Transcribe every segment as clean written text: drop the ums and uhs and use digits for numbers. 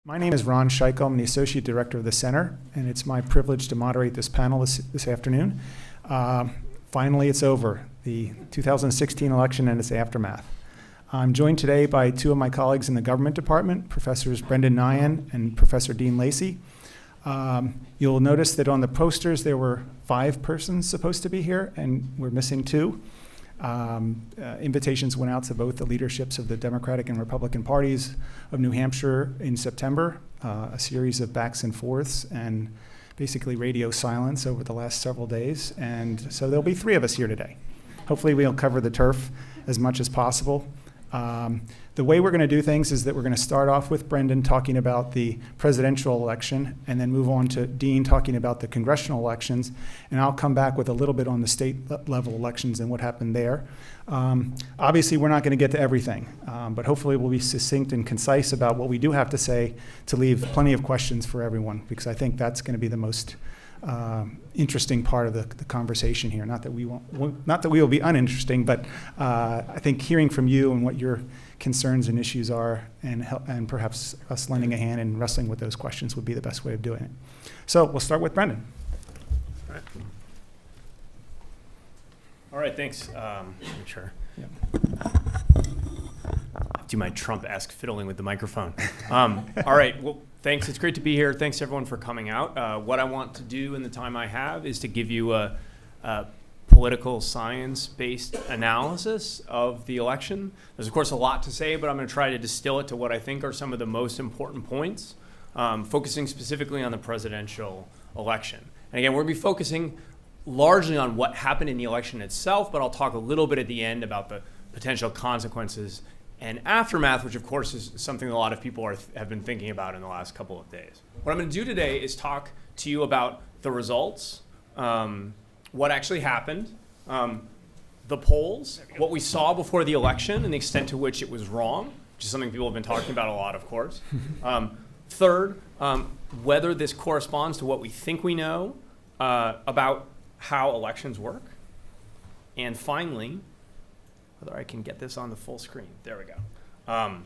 My name is Ron Scheikel. I'm the Associate Director of the Center, and it's my privilege to moderate this panel this afternoon. Finally, it's over, the 2016 election and its aftermath. I'm joined today by two of my colleagues in the Government Department, Professors Brendan Nyhan and Professor Dean Lacey. You'll notice that on the posters there were 5 persons supposed to be here, and we're missing 2. Invitations went out to both the leaderships of the Democratic and Republican parties of New Hampshire in September, a series of backs and forths and basically radio silence over the last several days. And so there'll be 3 of us here today. Hopefully we'll cover the turf as much as possible. The way we're going to do things is that we're going to start off with Brendan talking about the presidential election and then move on to Dean talking about the congressional elections. And I'll come back with a little bit on the state level elections and what happened there. Obviously, we're not going to get to everything, but hopefully we'll be succinct and concise about what we do have to say to leave plenty of questions for everyone, because I think that's going to be the most interesting part of the conversation here. Not that we will be uninteresting, but I think hearing from you and what your concerns and issues are, and perhaps us lending a hand and wrestling with those questions would be the best way of doing it. So we'll start with Brendan. All right, thanks. Sure. Yep. Do my Trump-esque fiddling with the microphone. All right, well, thanks. It's great to be here. Thanks, everyone, for coming out. What I want to do in the time I have is to give you a political science-based analysis of the election. There's, of course, a lot to say, but I'm going to try to distill it to what I think are some of the most important points, focusing specifically on the presidential election. And again, we're going to be focusing largely on what happened in the election itself, but I'll talk a little bit at the end about the potential consequences and aftermath, which of course is something a lot of people have been thinking about in the last couple of days. What I'm going to do today is talk to you about the results, what actually happened, the polls, what we saw before the election and the extent to which it was wrong, which is something people have been talking about a lot, of course. Third, whether this corresponds to what we think we know about how elections work. And finally, whether I can get this on the full screen. There we go.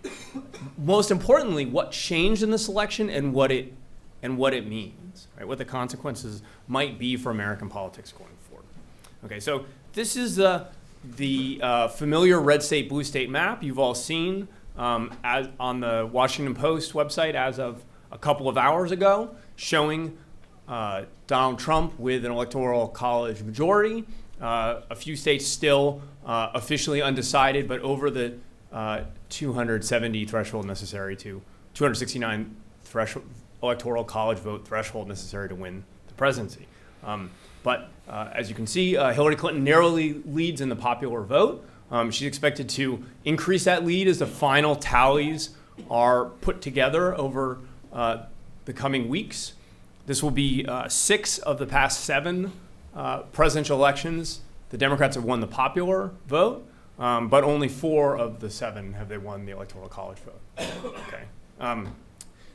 Most importantly, what changed in this election and what it means, right? What the consequences might be for American politics going forward. Okay, so this is the familiar red state, blue state map you've all seen as on the Washington Post website as of a couple of hours ago, showing Donald Trump with an electoral college majority. A few states still officially undecided, but over the 270 threshold necessary to 269 electoral college vote threshold necessary to win the presidency. But as you can see, Hillary Clinton narrowly leads in the popular vote. She's expected to increase that lead as the final tallies are put together over the coming weeks. This will be 6 of the past 7 presidential elections. The Democrats have won the popular vote, but only 4 of the 7 have they won the electoral college vote. Okay.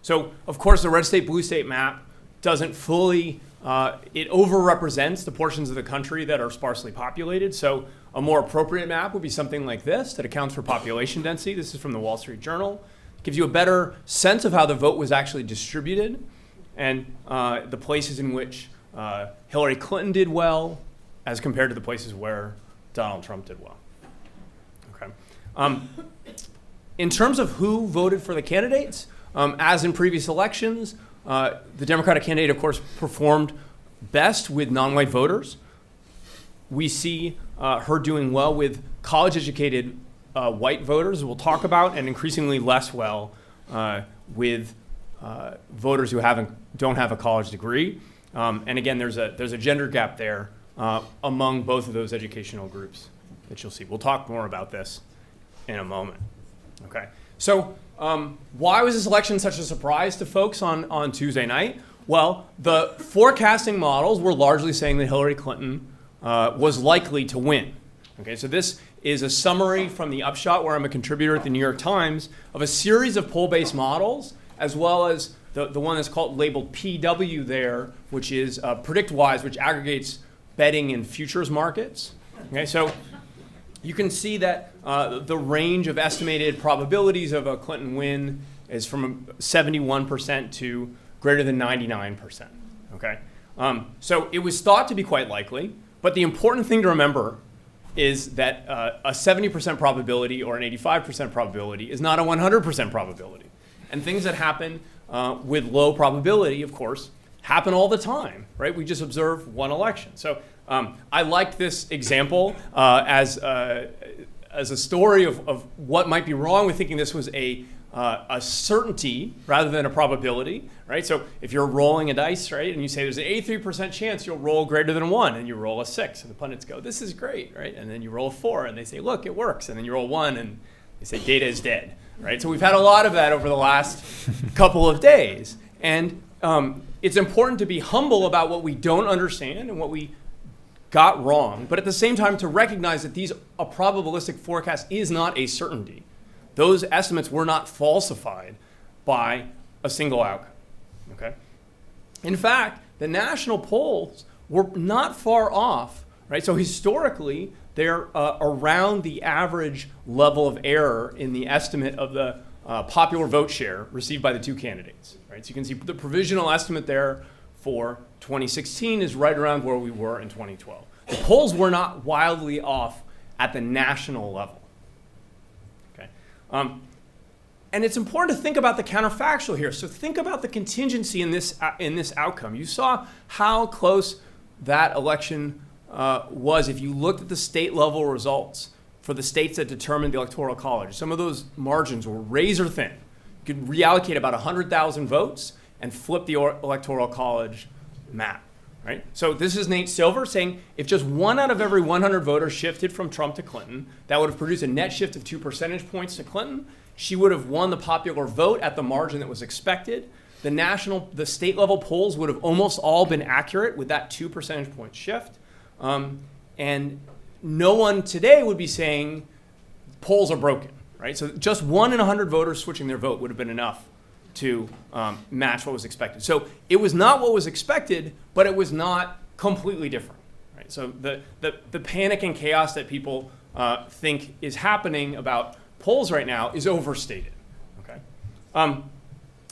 So, of course, the red state, blue state map doesn't fully, it overrepresents the portions of the country that are sparsely populated. So a more appropriate map would be something like this that accounts for population density. This is from the Wall Street Journal. Gives you a better sense of how the vote was actually distributed and the places in which Hillary Clinton did well as compared to the places where Donald Trump did well. Okay. In terms of who voted for the candidates, as in previous elections, the Democratic candidate, of course, performed best with non-white voters. We see her doing well with college-educated white voters, we'll talk about, and increasingly less well with voters who don't have a college degree. And again, there's a gender gap there among both of those educational groups that you'll see. We'll talk more about this in a moment. Okay. So why was this election such a surprise to folks on Tuesday night? Well, the forecasting models were largely saying that Hillary Clinton was likely to win. Okay, so this is a summary from the Upshot, where I'm a contributor at the New York Times, of a series of poll-based models, as well as the one that's labeled PW there, which is PredictWise, which aggregates betting in futures markets. Okay, so you can see that the range of estimated probabilities of a Clinton win is from 71% to greater than 99%. Okay, so it was thought to be quite likely, but the important thing to remember is that a 70% probability or an 85% probability is not a 100% probability. And things that happen with low probability, of course, happen all the time, right? We just observe one election. So I liked this example as a story of what might be wrong with thinking this was a certainty rather than a probability, right? So if you're rolling a dice, right, and you say there's an 83% chance you'll roll greater than 1, and you roll a 6, and the pundits go, this is great, right? And then you roll a 4, and they say, look, it works. And then you roll 1, and they say data is dead, right? So we've had a lot of that over the last couple of days. And it's important to be humble about what we don't understand and what we got wrong, but at the same time to recognize that a probabilistic forecast is not a certainty. Those estimates were not falsified by a single outcome, okay? In fact, the national polls were not far off, right? So historically, they're around the average level of error in the estimate of the popular vote share received by the two candidates, right? So you can see the provisional estimate there for 2016 is right around where we were in 2012. The polls were not wildly off at the national level. Okay, and it's important to think about the counterfactual here. So think about the contingency in this outcome. You saw how close that election was if you looked at the state level results for the states that determined the Electoral College. Some of those margins were razor thin. You could reallocate about 100,000 votes and flip the Electoral College map, right? So this is Nate Silver saying if just 1 out of every 100 voters shifted from Trump to Clinton, that would have produced a net shift of 2 percentage points to Clinton. She would have won the popular vote at the margin that was expected. The state level polls would have almost all been accurate with that 2 percentage point shift. And no one today would be saying polls are broken, right? So just 1 in 100 voters switching their vote would have been enough to match what was expected. So it was not what was expected, but it was not completely different, right? So the panic and chaos that people think is happening about polls right now is overstated, okay?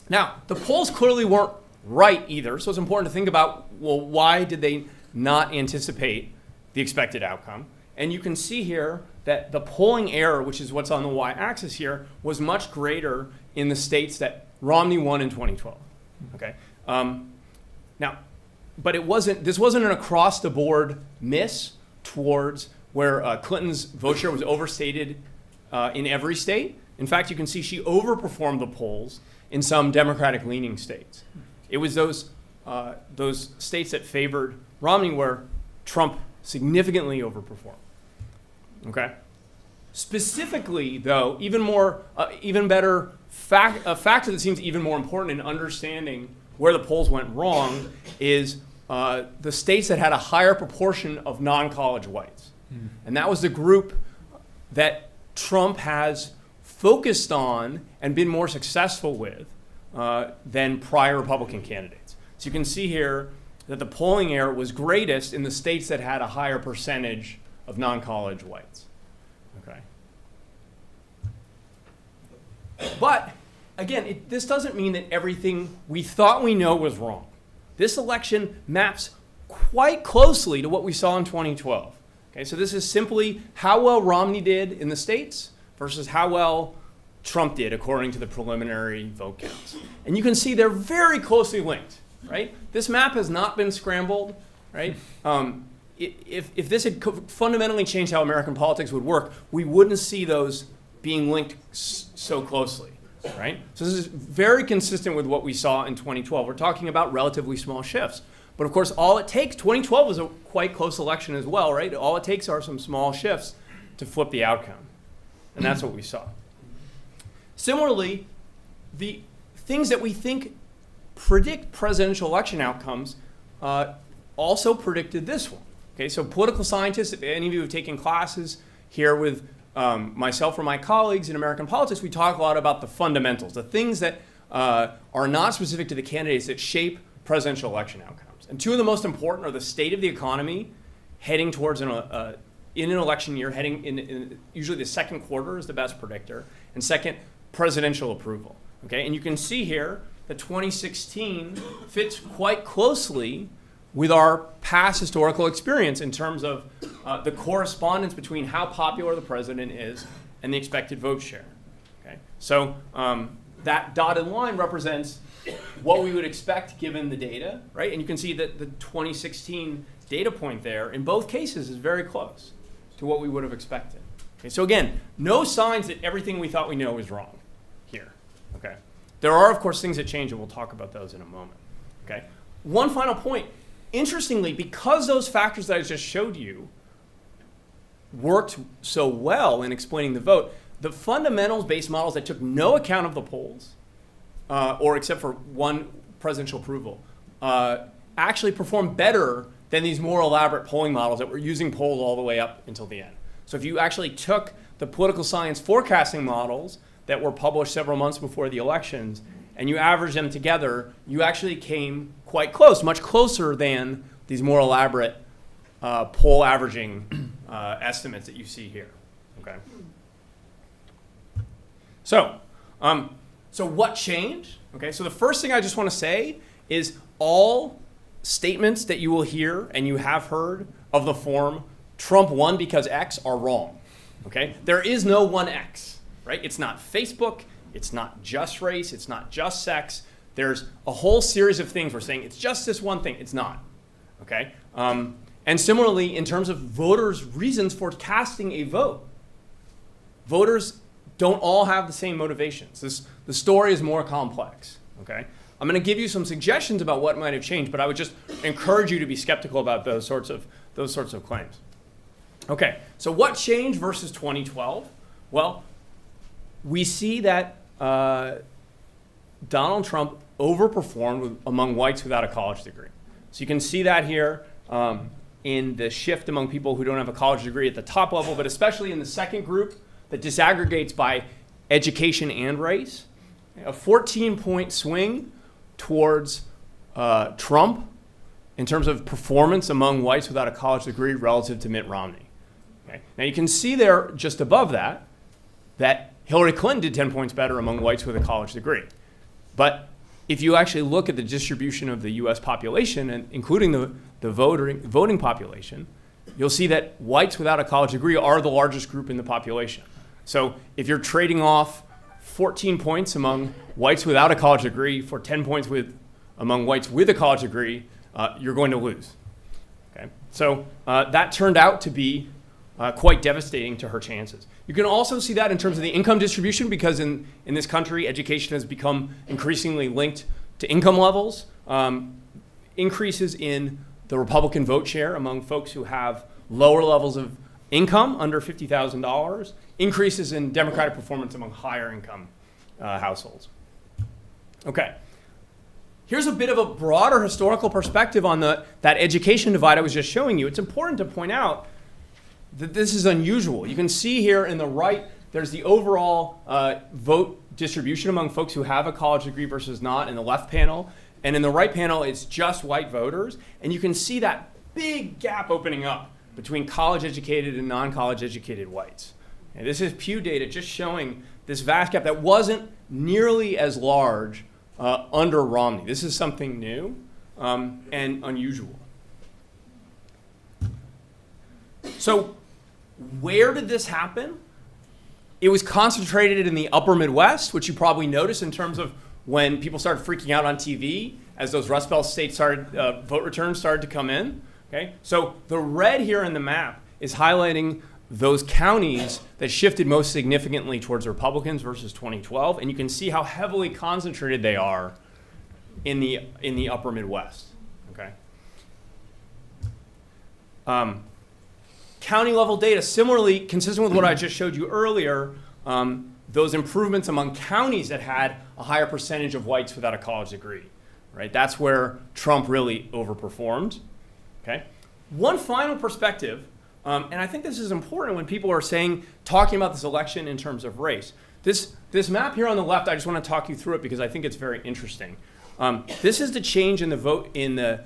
Now, the polls clearly weren't right either, so it's important to think about, well, why did they not anticipate the expected outcome? And you can see here that the polling error, which is what's on the y-axis here, was much greater in the states that Romney won in 2012. Okay. Now, but this wasn't an across-the-board miss towards where Clinton's vote share was overstated in every state. In fact, you can see she overperformed the polls in some Democratic-leaning states. It was those states that favored Romney where Trump significantly overperformed. Okay. Specifically, though, even better a factor that seems even more important in understanding where the polls went wrong is the states that had a higher proportion of non-college whites. And that was the group that Trump has focused on and been more successful with than prior Republican candidates. So you can see here that the polling error was greatest in the states that had a higher percentage of non-college whites. Okay. But again, this doesn't mean that everything we thought we know was wrong. This election maps quite closely to what we saw in 2012. Okay, so this is simply how well Romney did in the states versus how well Trump did according to the preliminary vote counts. And you can see they're very closely linked, right? This map has not been scrambled, right? If this had fundamentally changed how American politics would work, we wouldn't see those being linked so closely, right? So this is very consistent with what we saw in 2012. We're talking about relatively small shifts. But of course, all it takes, 2012 was a quite close election as well, right? All it takes are some small shifts to flip the outcome. And that's what we saw. Similarly, the things that we think predict presidential election outcomes also predicted this one. Okay, so political scientists, if any of you have taken classes here with myself or my colleagues in American politics, we talk a lot about the fundamentals, the things that are not specific to the candidates that shape presidential election outcomes. And two of the most important are the state of the economy heading towards in an election year, heading in usually the second quarter is the best predictor, and second, presidential approval. Okay, and you can see here that 2016 fits quite closely with our past historical experience in terms of the correspondence between how popular the president is and the expected vote share. Okay, so that dotted line represents what we would expect given the data, right? And you can see that the 2016 data point there in both cases is very close to what we would have expected. Okay, so again, no signs that everything we thought we know is wrong here. Okay, there are of course things that change, and we'll talk about those in a moment. Okay, one final point. Interestingly, because those factors that I just showed you worked so well in explaining the vote, the fundamentals-based models that took no account of the polls, or except for one presidential approval, actually performed better than these more elaborate polling models that were using polls all the way up until the end. So if you actually took the political science forecasting models that were published several months before the elections and you averaged them together, you actually came quite close, much closer than these more elaborate poll averaging estimates that you see here. Okay. So what changed? Okay, so the first thing I just want to say is all statements that you will hear and you have heard of the form Trump won because X are wrong. Okay, there is no one X, right? It's not Facebook, it's not just race, it's not just sex. There's a whole series of things we're saying it's just this one thing. It's not. Okay, and similarly, in terms of voters' reasons for casting a vote, voters don't all have the same motivations. The story is more complex. Okay, I'm going to give you some suggestions about what might have changed, but I would just encourage you to be skeptical about those sorts of claims. Okay, so what changed versus 2012? Well, we see that Donald Trump overperformed among whites without a college degree. So you can see that here in the shift among people who don't have a college degree at the top level, but especially in the second group that disaggregates by education and race. A 14-point swing towards Trump in terms of performance among whites without a college degree relative to Mitt Romney. Okay? Now you can see there just above that Hillary Clinton did 10 points better among whites with a college degree. But if you actually look at the distribution of the US population, and including the voting population, you'll see that whites without a college degree are the largest group in the population. So if you're trading off 14 points among whites without a college degree for 10 points among whites with a college degree, you're going to lose. Okay? So that turned out to be quite devastating to her chances. You can also see that in terms of the income distribution, because in this country, education has become increasingly linked to income levels. Increases in the Republican vote share among folks who have lower levels of income, under $50,000, increases in Democratic performance among higher income households. Okay. Here's a bit of a broader historical perspective on that education divide I was just showing you. It's important to point out that this is unusual. You can see here in the right, there's the overall vote distribution among folks who have a college degree versus not in the left panel. And in the right panel, it's just white voters. And you can see that big gap opening up between college-educated and non-college educated whites. And this is Pew data just showing this vast gap that wasn't nearly as large under Romney. This is something new and unusual. So where did this happen? It was concentrated in the upper Midwest, which you probably noticed in terms of when people started freaking out on TV as those Rust Belt states vote returns started to come in. Okay, so the red here in the map is highlighting those counties that shifted most significantly towards Republicans versus 2012, and you can see how heavily concentrated they are in the upper Midwest. Okay. County level data, similarly consistent with what I just showed you earlier, those improvements among counties that had a higher percentage of whites without a college degree, right? That's where Trump really overperformed. Okay. One final perspective, and I think this is important when people are talking about this election in terms of race. This map here on the left, I just want to talk you through it because I think it's very interesting. This is the change in the vote in the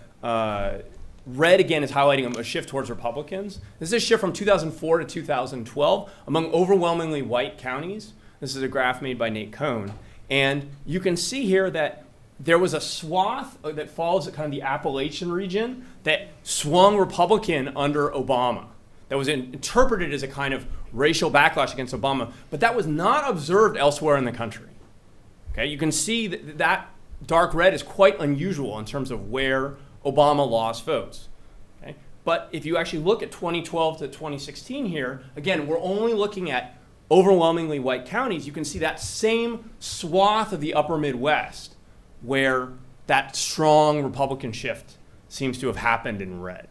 red, again, is highlighting a shift towards Republicans. This is a shift from 2004 to 2012 among overwhelmingly white counties. This is a graph made by Nate Cohn. And you can see here that there was a swath that follows kind of the Appalachian region that swung Republican under Obama. That was interpreted as a kind of racial backlash against Obama, but that was not observed elsewhere in the country. Okay, you can see that that dark red is quite unusual in terms of where Obama lost votes. Okay? But if you actually look at 2012 to 2016 here, again, we're only looking at overwhelmingly white counties. You can see that same swath of the upper Midwest where that strong Republican shift seems to have happened in red.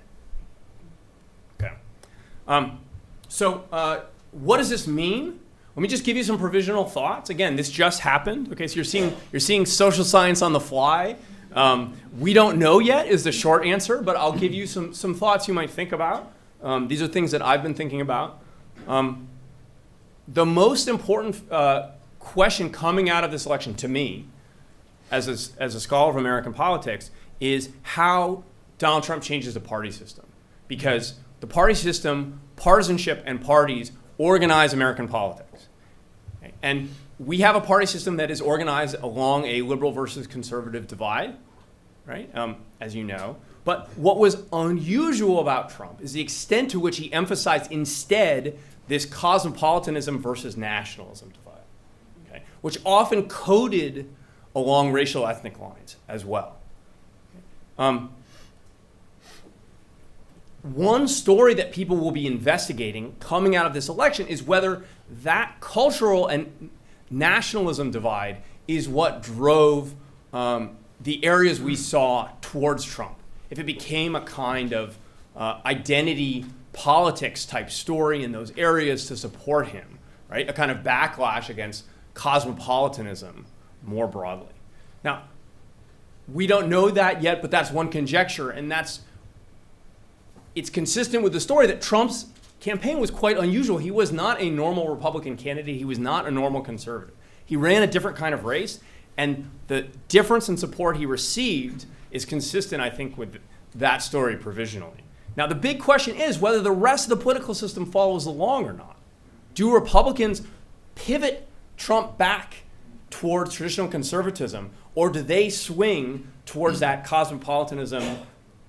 Okay. So what does this mean? Let me just give you some provisional thoughts. Again, this just happened. Okay, so you're seeing social science on the fly. We don't know yet is the short answer, but I'll give you some thoughts you might think about. These are things that I've been thinking about. The most important question coming out of this election to me, as a scholar of American politics, is how Donald Trump changes the party system. Because the party system, partisanship, and parties organize American politics. Okay? And we have a party system that is organized along a liberal versus conservative divide, right? As you know. But what was unusual about Trump is the extent to which he emphasized instead this cosmopolitanism versus nationalism divide, okay? Which often coded along racial ethnic lines as well. One story that people will be investigating coming out of this election is whether that cultural and nationalism divide is what drove the areas we saw towards Trump. If it became a kind of identity politics type story in those areas to support him, right? A kind of backlash against cosmopolitanism more broadly. Now, we don't know that yet, but that's one conjecture, and it's consistent with the story that Trump's campaign was quite unusual. He was not a normal Republican candidate. He was not a normal conservative. He ran a different kind of race, and the difference in support he received is consistent, I think, with that story provisionally. Now, the big question is whether the rest of the political system follows along or not. Do Republicans pivot Trump back towards traditional conservatism, or do they swing towards that cosmopolitanism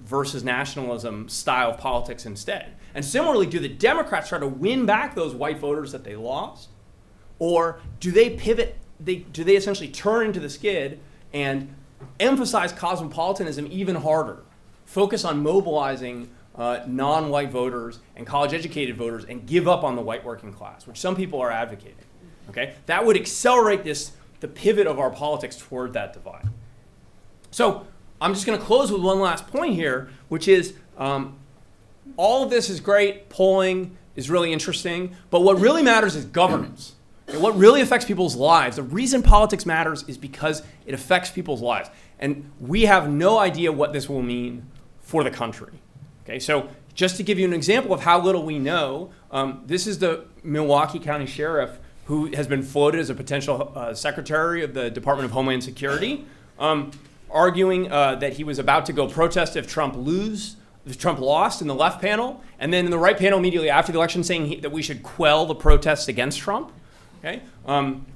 versus nationalism style of politics instead? And similarly, do the Democrats try to win back those white voters that they lost? Or do they pivot, do they essentially turn into the skid and emphasize cosmopolitanism even harder? Focus on mobilizing non-white voters and college-educated voters and give up on the white working class, which some people are advocating. Okay? That would accelerate the pivot of our politics toward that divide. So I'm just going to close with one last point here, which is all of this is great. Polling is really interesting. But what really matters is governance. And what really affects people's lives. The reason politics matters is because it affects people's lives. And we have no idea what this will mean for the country. Okay, so just to give you an example of how little we know, this is the Milwaukee County Sheriff who has been floated as a potential secretary of the Department of Homeland Security, arguing that he was about to go protest if Trump lost in the left panel, and then in the right panel immediately after the election saying that we should quell the protests against Trump. Okay,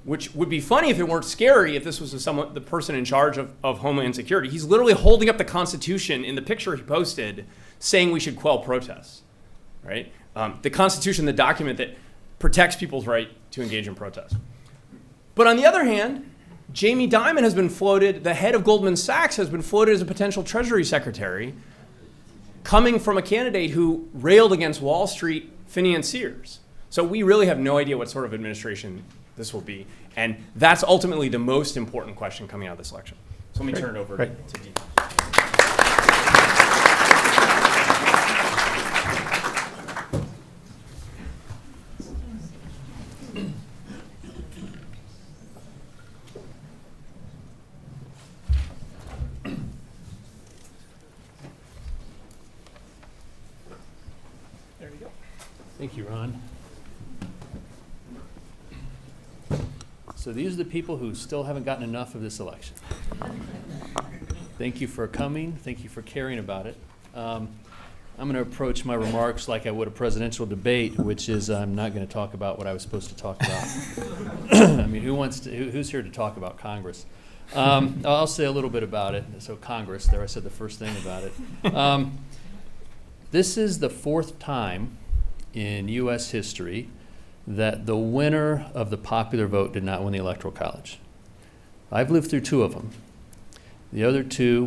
which would be funny if it weren't scary if this was the person in charge of Homeland Security. He's literally holding up the Constitution in the picture he posted saying we should quell protests, right? The Constitution, the document that protects people's right to engage in protest. But on the other hand, Jamie Dimon has been floated, the head of Goldman Sachs has been floated as a potential Treasury Secretary, coming from a candidate who railed against Wall Street financiers. So we really have no idea what sort of administration this will be. And that's ultimately the most important question coming out of this election. So let me turn it over to Dean. There you go. Thank you, Ron. So these are the people who still haven't gotten enough of this election. Thank you for coming. Thank you for caring about it. I'm going to approach my remarks like I would a presidential debate, which is I'm not going to talk about what I was supposed to talk about. I'm who's here to talk about Congress? I'll say a little bit about it. So Congress, there I said the first thing about it. This is the fourth time in U.S. history that the winner of the popular vote did not win the Electoral College. I've lived through two of them. The other two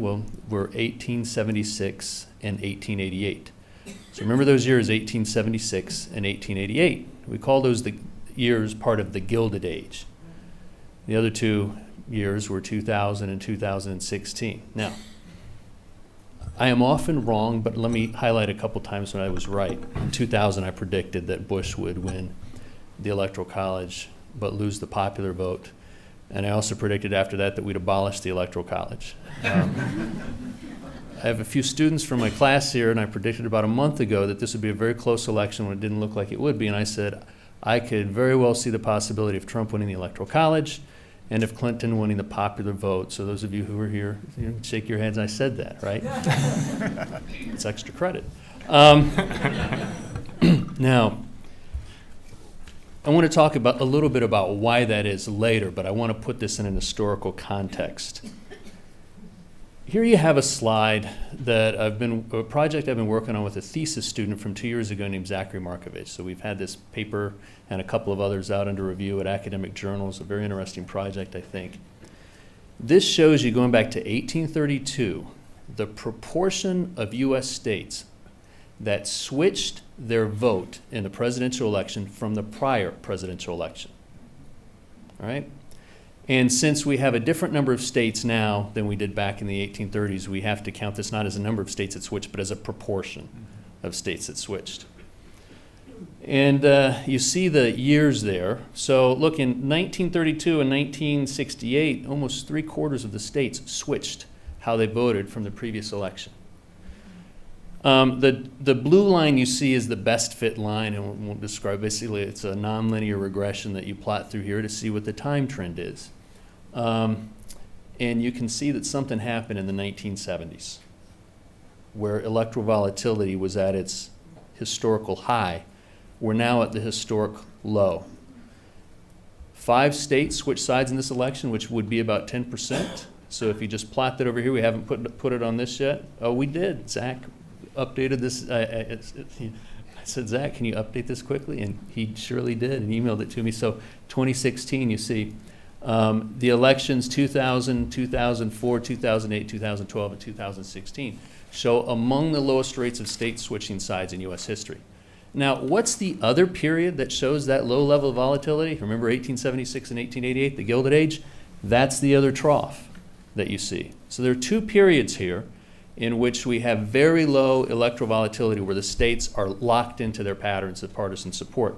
were 1876 and 1888. So remember those years, 1876 and 1888. We call those the years part of the Gilded Age. The other 2 years were 2000 and 2016. Now, I am often wrong, but let me highlight a couple times when I was right. In 2000, I predicted that Bush would win the Electoral College but lose the popular vote. And I also predicted after that we'd abolish the Electoral College. I have a few students from my class here, and I predicted about a month ago that this would be a very close election when it didn't look like it would be. And I said I could very well see the possibility of Trump winning the Electoral College and of Clinton winning the popular vote. So those of you who are here, shake your heads. I said that, right? It's extra credit. Now, I want to talk a little bit about why that is later, but I want to put this in an historical context. Here you have a slide that a project I've been working on with a thesis student from 2 years ago named Zachary Markovich. So we've had this paper and a couple of others out under review at academic journals, a very interesting project, I think. This shows you, going back to 1832, the proportion of U.S. states that switched their vote in the presidential election from the prior presidential election. All right? And since we have a different number of states now than we did back in the 1830s, we have to count this not as a number of states that switched, but as a proportion of states that switched. And you see the years there. So look, in 1932 and 1968, almost 3/4 of the states switched how they voted from the previous election. The blue line you see is the best fit line, and we'll describe, basically it's a nonlinear regression that you plot through here to see what the time trend is. And you can see that something happened in the 1970s where electoral volatility was at its historical high. We're now at the historic low. 5 states switched sides in this election, which would be about 10%. So if you just plot that over here, we haven't put it on this yet. Oh, we did. Zach updated this. I said, Zach, can you update this quickly? And he surely did and emailed it to me. So 2016, you see, the elections 2000, 2004, 2008, 2012, and 2016 show among the lowest rates of states switching sides in U.S. history. Now, what's the other period that shows that low level of volatility? Remember 1876 and 1888, the Gilded Age? That's the other trough that you see. So there are 2 periods here in which we have very low electoral volatility where the states are locked into their patterns of partisan support.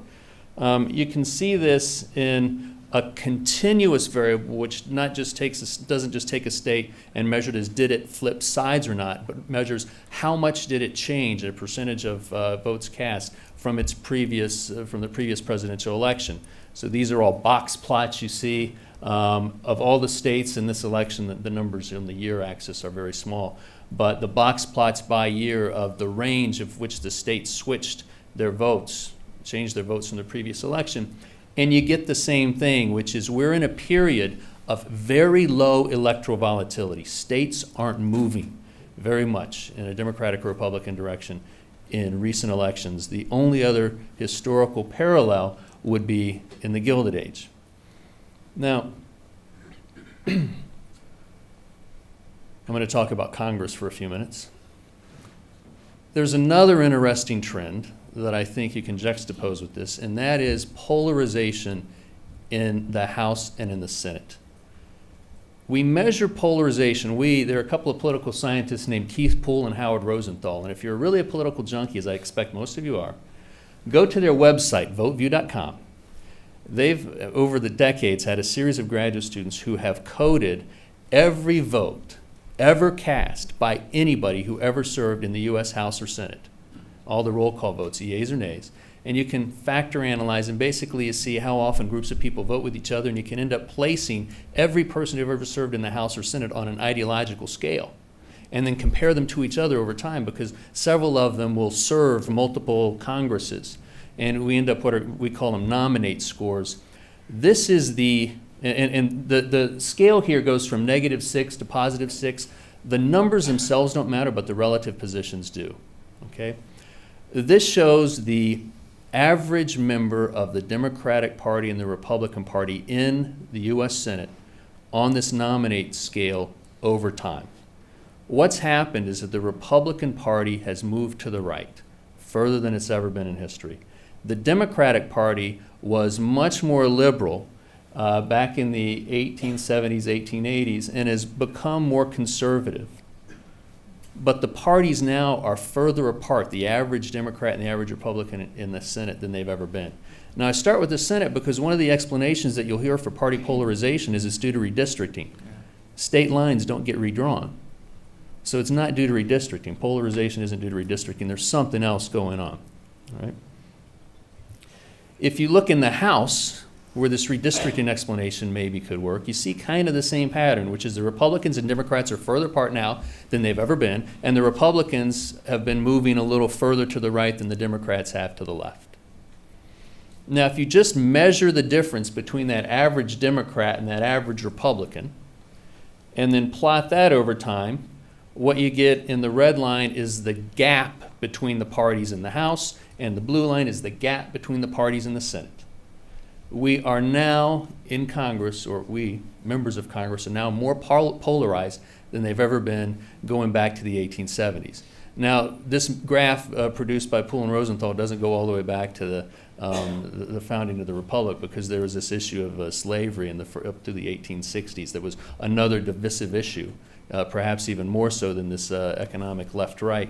You can see this in a continuous variable, which doesn't just take a state and measure it as did it flip sides or not, but measures how much did it change, a percentage of votes cast from the previous presidential election. So these are all box plots you see of all the states in this election. The numbers on the year axis are very small, but the box plots by year of the range of which the states switched their votes, changed their votes from the previous election. And you get the same thing, which is we're in a period of very low electoral volatility. States aren't moving very much in a Democratic or Republican direction in recent elections. The only other historical parallel would be in the Gilded Age. Now, I'm going to talk about Congress for a few minutes. There's another interesting trend that I think you can juxtapose with this, and that is polarization in the House and in the Senate. We measure polarization. There are a couple of political scientists named Keith Poole and Howard Rosenthal, and if you're really a political junkie, as I expect most of you are, go to their website, voteview.com. They've, over the decades, had a series of graduate students who have coded every vote ever cast by anybody who ever served in the U.S. House or Senate. All the roll call votes, yeas or nays. And you can factor analyze and basically you see how often groups of people vote with each other, and you can end up placing every person who ever served in the House or Senate on an ideological scale and then compare them to each other over time, because several of them will serve multiple Congresses. And we end up what we call them nominate scores. This is the And the scale here goes from -6 to +6. The numbers themselves don't matter, but the relative positions do, okay? This shows the average member of the Democratic Party and the Republican Party in the U.S. Senate on this nominate scale over time. What's happened is that the Republican Party has moved to the right, further than it's ever been in history. The Democratic Party was much more liberal back in the 1870s, 1880s, and has become more conservative. But the parties now are further apart, the average Democrat and the average Republican in the Senate, than they've ever been. Now, I start with the Senate because one of the explanations that you'll hear for party polarization is it's due to redistricting. State lines don't get redrawn. So it's not due to redistricting. Polarization isn't due to redistricting. There's something else going on. All right? If you look in the House, where this redistricting explanation maybe could work, you see kind of the same pattern, which is the Republicans and Democrats are further apart now than they've ever been, and the Republicans have been moving a little further to the right than the Democrats have to the left. Now, if you just measure the difference between that average Democrat and that average Republican, and then plot that over time, what you get in the red line is the gap between the parties in the House, and the blue line is the gap between the parties in the Senate. We are now in Congress, or we, members of Congress, are now more polarized than they've ever been going back to the 1870s. Now, this graph produced by Poole and Rosenthal doesn't go all the way back to the founding of the Republic, because there was this issue of slavery up to the 1860s. That was another divisive issue, perhaps even more so than this economic left-right.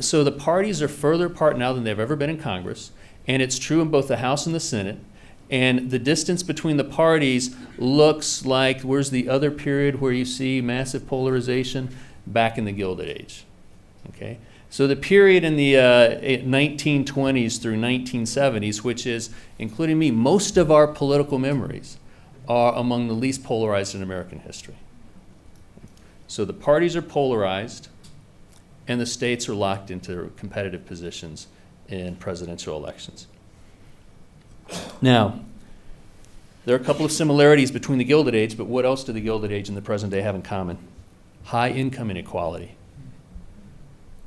So the parties are further apart now than they've ever been in Congress, and it's true in both the House and the Senate. And the distance between the parties looks like, where's the other period where you see massive polarization? Back in the Gilded Age. Okay? So the period in the 1920s through 1970s, which is, including me, most of our political memories, are among the least polarized in American history. So the parties are polarized, and the states are locked into competitive positions in presidential elections. Now, there are a couple of similarities between the Gilded Age, but what else do the Gilded Age and the present day have in common? High income inequality.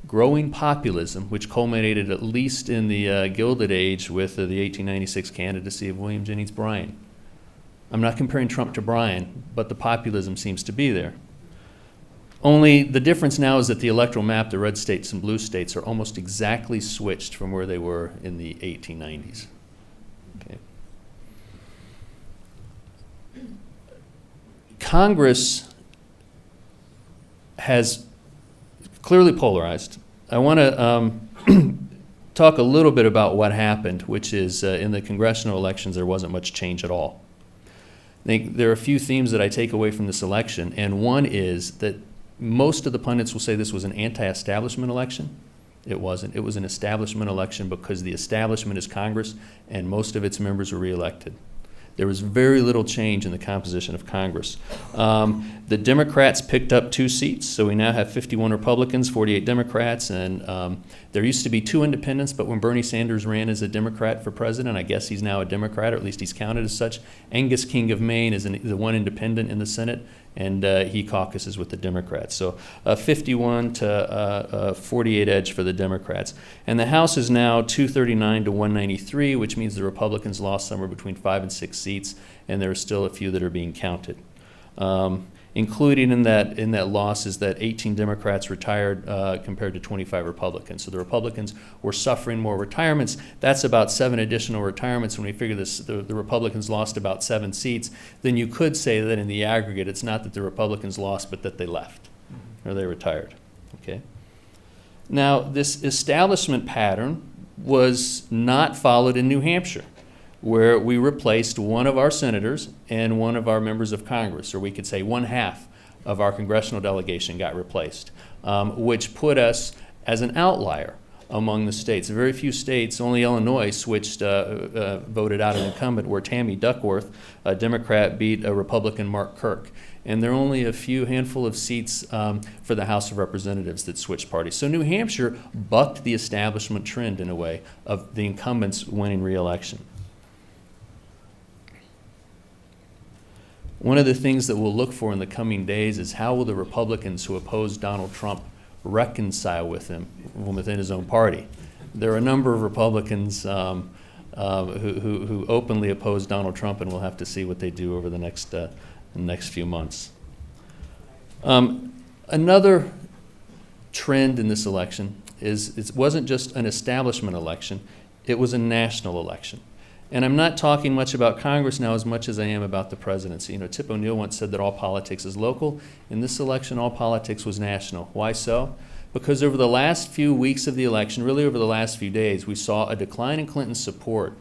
Growing populism, which culminated at least in the Gilded Age with the 1896 candidacy of William Jennings Bryan. I'm not comparing Trump to Bryan, but the populism seems to be there. Only the difference now is that the electoral map, the red states and blue states, are almost exactly switched from where they were in the 1890s. Okay. Congress has clearly polarized. I want to talk a little bit about what happened, which is in the congressional elections there wasn't much change at all. I think there are a few themes that I take away from this election, and one is that most of the pundits will say this was an anti-establishment election. It wasn't. It was an establishment election because the establishment is Congress, and most of its members were reelected. There was very little change in the composition of Congress. The Democrats picked up 2 seats, so we now have 51 Republicans, 48 Democrats, and there used to be 2 independents, but when Bernie Sanders ran as a Democrat for president, I guess he's now a Democrat, or at least he's counted as such. Angus King of Maine is the one independent in the Senate, and he caucuses with the Democrats. So 51 to 48 edge for the Democrats. And the House is now 239 to 193, which means the Republicans lost somewhere between 5 and 6 seats, and there are still a few that are being counted. Including in that loss is that 18 Democrats retired compared to 25 Republicans. So the Republicans were suffering more retirements. That's about 7 additional retirements. When we figure this, the Republicans lost about 7 seats, then you could say that in the aggregate, it's not that the Republicans lost, but that they left or they retired. Okay. Now, this establishment pattern was not followed in New Hampshire, where we replaced one of our senators and one of our members of Congress, or we could say 1/2 of our congressional delegation got replaced, which put us as an outlier among the states. Very few states, only Illinois switched, voted out an incumbent, where Tammy Duckworth, a Democrat, beat a Republican, Mark Kirk. And there are only a few handful of seats for the House of Representatives that switched parties. So New Hampshire bucked the establishment trend in a way of the incumbents winning re-election. One of the things that we'll look for in the coming days is how will the Republicans who oppose Donald Trump reconcile with him within his own party. There are a number of Republicans who openly oppose Donald Trump, and we'll have to see what they do over the next few months. Another trend in this election is it wasn't just an establishment election, it was a national election. And I'm not talking much about Congress now as much as I am about the presidency. You know, Tip O'Neill once said that all politics is local. In this election, all politics was national. Why so? Because over the last few weeks of the election, really over the last few days, we saw a decline in Clinton's support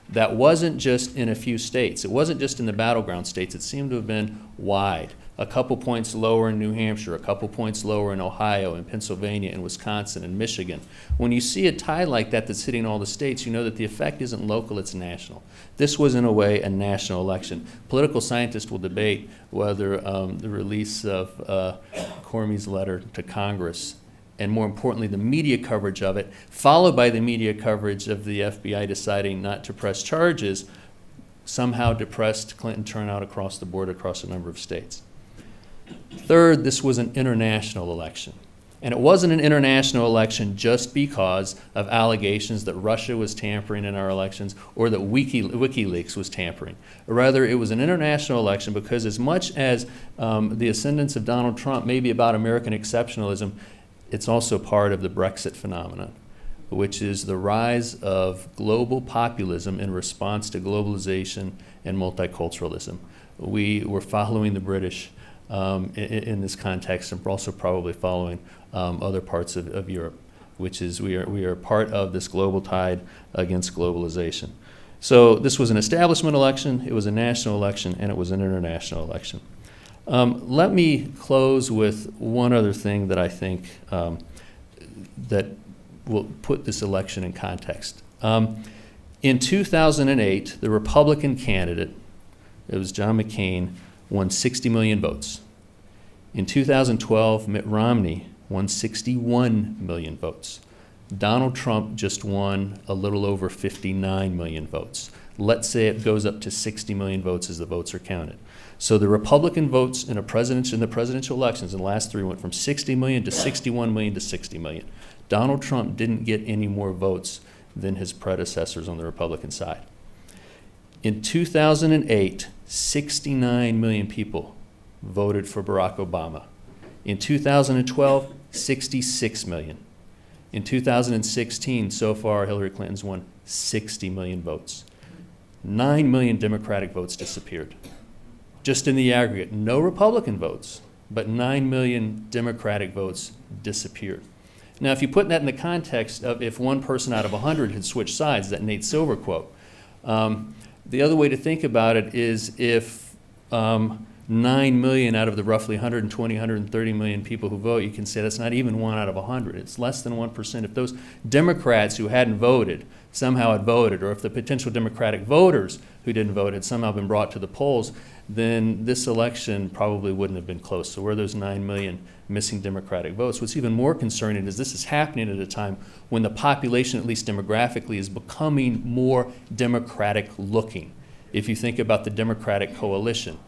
that wasn't just in a few states. It wasn't just in the battleground states. It seemed to have been wide. A couple points lower in New Hampshire, a couple points lower in Ohio, in Pennsylvania, in Wisconsin, and Michigan. When you see a tide like that that's hitting all the states, you know that the effect isn't local, it's national. This was, in a way, a national election. Political scientists will debate whether the release of Comey's letter to Congress, and more importantly, the media coverage of it, followed by the media coverage of the FBI deciding not to press charges, somehow depressed Clinton turnout across the board across a number of states. Third, this was an international election. And it wasn't an international election just because of allegations that Russia was tampering in our elections or that WikiLeaks was tampering. Rather, it was an international election because as much as the ascendance of Donald Trump may be about American exceptionalism, it's also part of the Brexit phenomenon, which is the rise of global populism in response to globalization and multiculturalism. We were following the British in this context, and we're also probably following other parts of Europe, which is we are part of this global tide against globalization. So this was an establishment election, it was a national election, and it was an international election. Let me close with one other thing that I think that will put this election in context. In 2008, the Republican candidate, it was John McCain, won 60 million votes. In 2012, Mitt Romney won 61 million votes. Donald Trump just won a little over 59 million votes. Let's say it goes up to 60 million votes as the votes are counted. So the Republican votes in the presidential elections in the last three went from 60 million to 61 million to 60 million. Donald Trump didn't get any more votes than his predecessors on the Republican side. In 2008, 69 million people voted for Barack Obama. In 2012, 66 million. In 2016, so far, Hillary Clinton's won 60 million votes. 9 million Democratic votes disappeared. Just in the aggregate, no Republican votes, but 9 million Democratic votes disappeared. Now, if you put that in the context of if one person out of 100 had switched sides, that Nate Silver quote, the other way to think about it is if 9 million out of the roughly 120, 130 million people who vote, you can say that's not even 1 out of 100. It's less than 1%. If those Democrats who hadn't voted somehow had voted, or if the potential Democratic voters who didn't vote had somehow been brought to the polls, then this election probably wouldn't have been close. So where are those 9 million missing Democratic votes? What's even more concerning is this is happening at a time when the population, at least demographically, is becoming more Democratic looking. If you think about the Democratic coalition.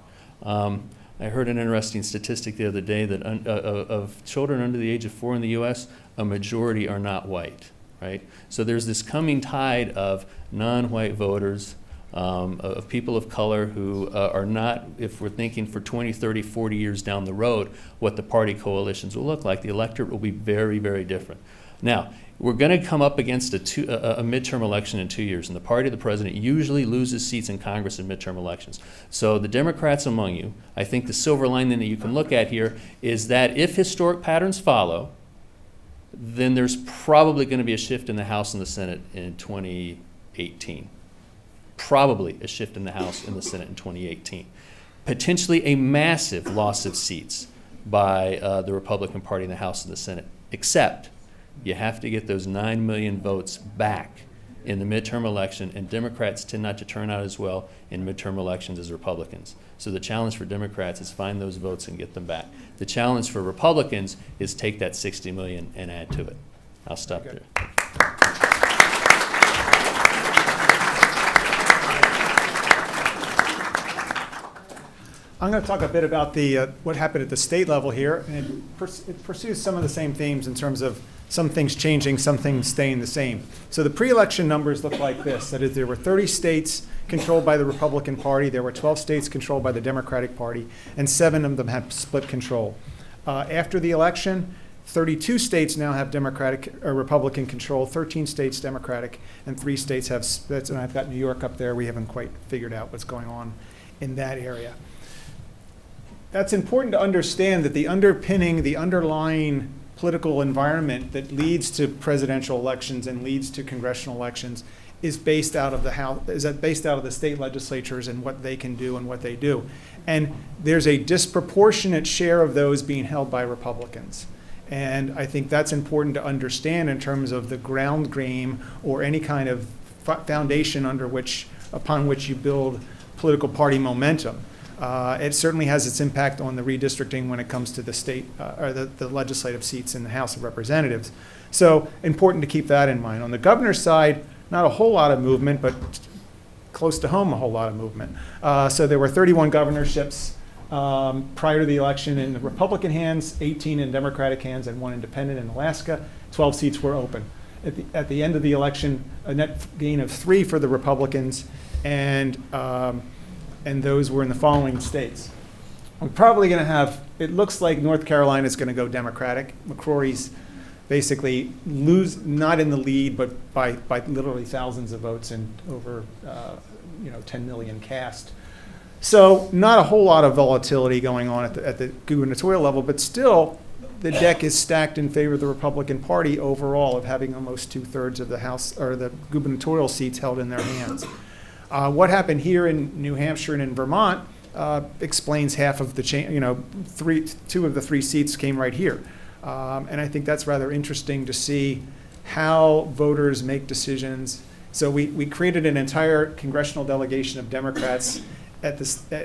I heard an interesting statistic the other day that of children under the age of 4 in the U.S., a majority are not white, right? So there's this coming tide of non-white voters, of people of color who are not, if we're thinking for 20, 30, 40 years down the road, what the party coalitions will look like. The electorate will be very, very different. Now, we're going to come up against a midterm election in 2 years, and the party of the president usually loses seats in Congress in midterm elections. So the Democrats among you, I think the silver lining that you can look at here is that if historic patterns follow, then there's probably going to be a shift in the House and the Senate in 2018. Probably a shift in the House and the Senate in 2018. Potentially a massive loss of seats by the Republican Party in the House and the Senate, except you have to get those 9 million votes back in the midterm election, and Democrats tend not to turn out as well in midterm elections as Republicans. So the challenge for Democrats is find those votes and get them back. The challenge for Republicans is take that 60 million and add to it. I'll stop there. I'm going to talk a bit about what happened at the state level here, and it pursues some of the same themes in terms of some things changing, some things staying the same. So the pre-election numbers look like this. That is, there were 30 states controlled by the Republican Party, there were 12 states controlled by the Democratic Party, and 7 of them have split control. After the election, 32 states now have Democratic or Republican control, 13 states Democratic, and 3 states have splits, and I've got New York up there. We haven't quite figured out what's going on in that area. That's important to understand, that the underlying political environment that leads to presidential elections and leads to congressional elections is based out of the state legislatures and what they can do and what they do. And there's a disproportionate share of those being held by Republicans. And I think that's important to understand in terms of the ground game or any kind of foundation upon which you build political party momentum. It certainly has its impact on the redistricting when it comes to the state or the legislative seats in the House of Representatives. So important to keep that in mind. On the governor's side, not a whole lot of movement, but close to home, a whole lot of movement. So there were 31 governorships prior to the election in the Republican hands, 18 in Democratic hands, and 1 independent in Alaska. 12 seats were open. At the end of the election, a net gain of 3 for the Republicans, and those were in the following states. We're probably going to have, it looks like North Carolina is going to go Democratic. McCrory's basically not in the lead, but by literally thousands of votes and over 10 million cast. So not a whole lot of volatility going on at the gubernatorial level, but still the deck is stacked in favor of the Republican Party overall, of having almost 2/3 of the House or the gubernatorial seats held in their hands. What happened here in New Hampshire and in Vermont explains half of the change. 2 of the 3 seats came right here. And I think that's rather interesting to see how voters make decisions. So we created an entire congressional delegation of Democrats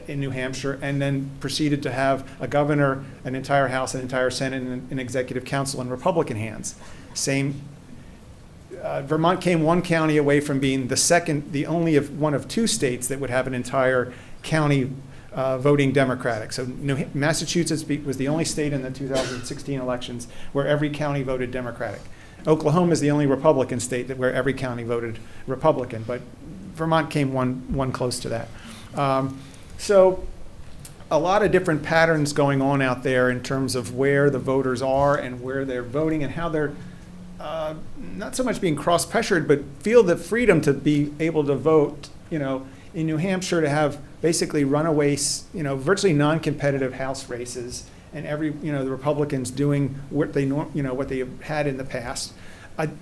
in New Hampshire, and then proceeded to have a governor, an entire House, an entire Senate, and an executive council in Republican hands. Vermont came 1 county away from being the only one of 2 states that would have an entire county voting Democratic. So Massachusetts was the only state in the 2016 elections where every county voted Democratic. Oklahoma is the only Republican state where every county voted Republican, but Vermont came one close to that. So a lot of different patterns going on out there in terms of where the voters are and where they're voting and how they're not so much being cross-pressured, but feel the freedom to be able to vote. In New Hampshire, to have basically runaway, virtually non-competitive House races, and the Republicans doing what they have had in the past.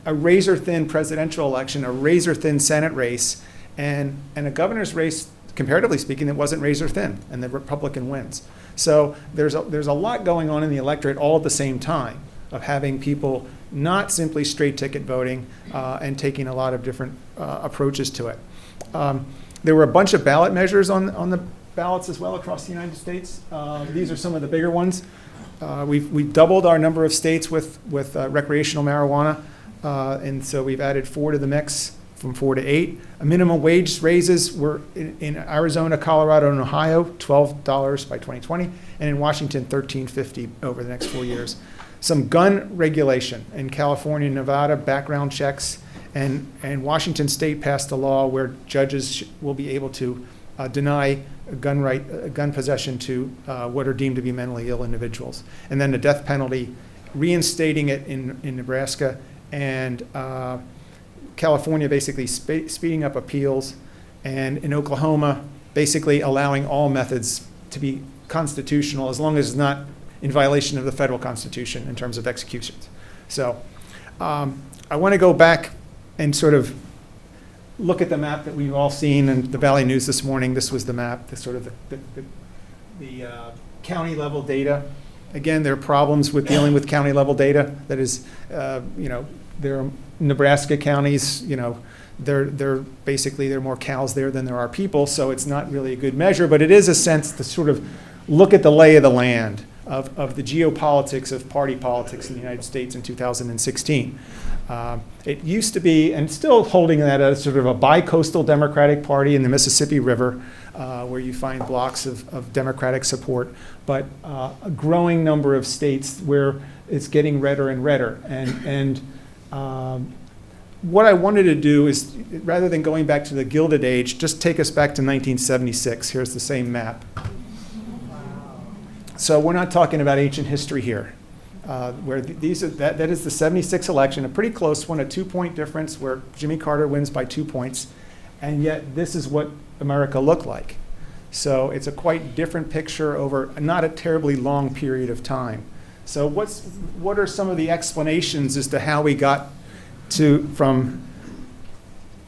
A razor-thin presidential election, a razor-thin Senate race, and a governor's race, comparatively speaking, that wasn't razor-thin, and the Republican wins. So there's a lot going on in the electorate all at the same time, of having people not simply straight ticket voting and taking a lot of different approaches to it. There were a bunch of ballot measures on the ballots as well across the United States. These are some of the bigger ones. We've doubled our number of states with recreational marijuana, and so we've added 4 to the mix, from 4 to 8. Minimum wage raises were in Arizona, Colorado, and Ohio, $12 by 2020, and in Washington, $13.50 over the next 4 years. Some gun regulation in California and Nevada, background checks, and Washington State passed a law where judges will be able to deny gun possession to what are deemed to be mentally ill individuals. And then the death penalty, reinstating it in Nebraska, and California basically speeding up appeals, and in Oklahoma basically allowing all methods to be constitutional as long as it's not in violation of the federal Constitution in terms of executions. So I want to go back and sort of look at the map that we've all seen in the Valley News this morning. This was the map, the county level data. Again, there are problems with dealing with county level data. That is, there are Nebraska counties, they're basically, there are more cows there than there are people, so it's not really a good measure, but it is a sense to sort of look at the lay of the land of the geopolitics of party politics in the United States in 2016. It used to be, and still holding that as sort of a bi-coastal Democratic Party in the Mississippi River, where you find blocks of Democratic support, but a growing number of states where it's getting redder and redder. And what I wanted to do is, rather than going back to the Gilded Age, just take us back to 1976. Here's the same map. So we're not talking about ancient history here. Where that is the 76 election, a pretty close one, a 2-point difference where Jimmy Carter wins by 2 points, and yet this is what America looked like. So it's a quite different picture over not a terribly long period of time. So what are some of the explanations as to how we got to from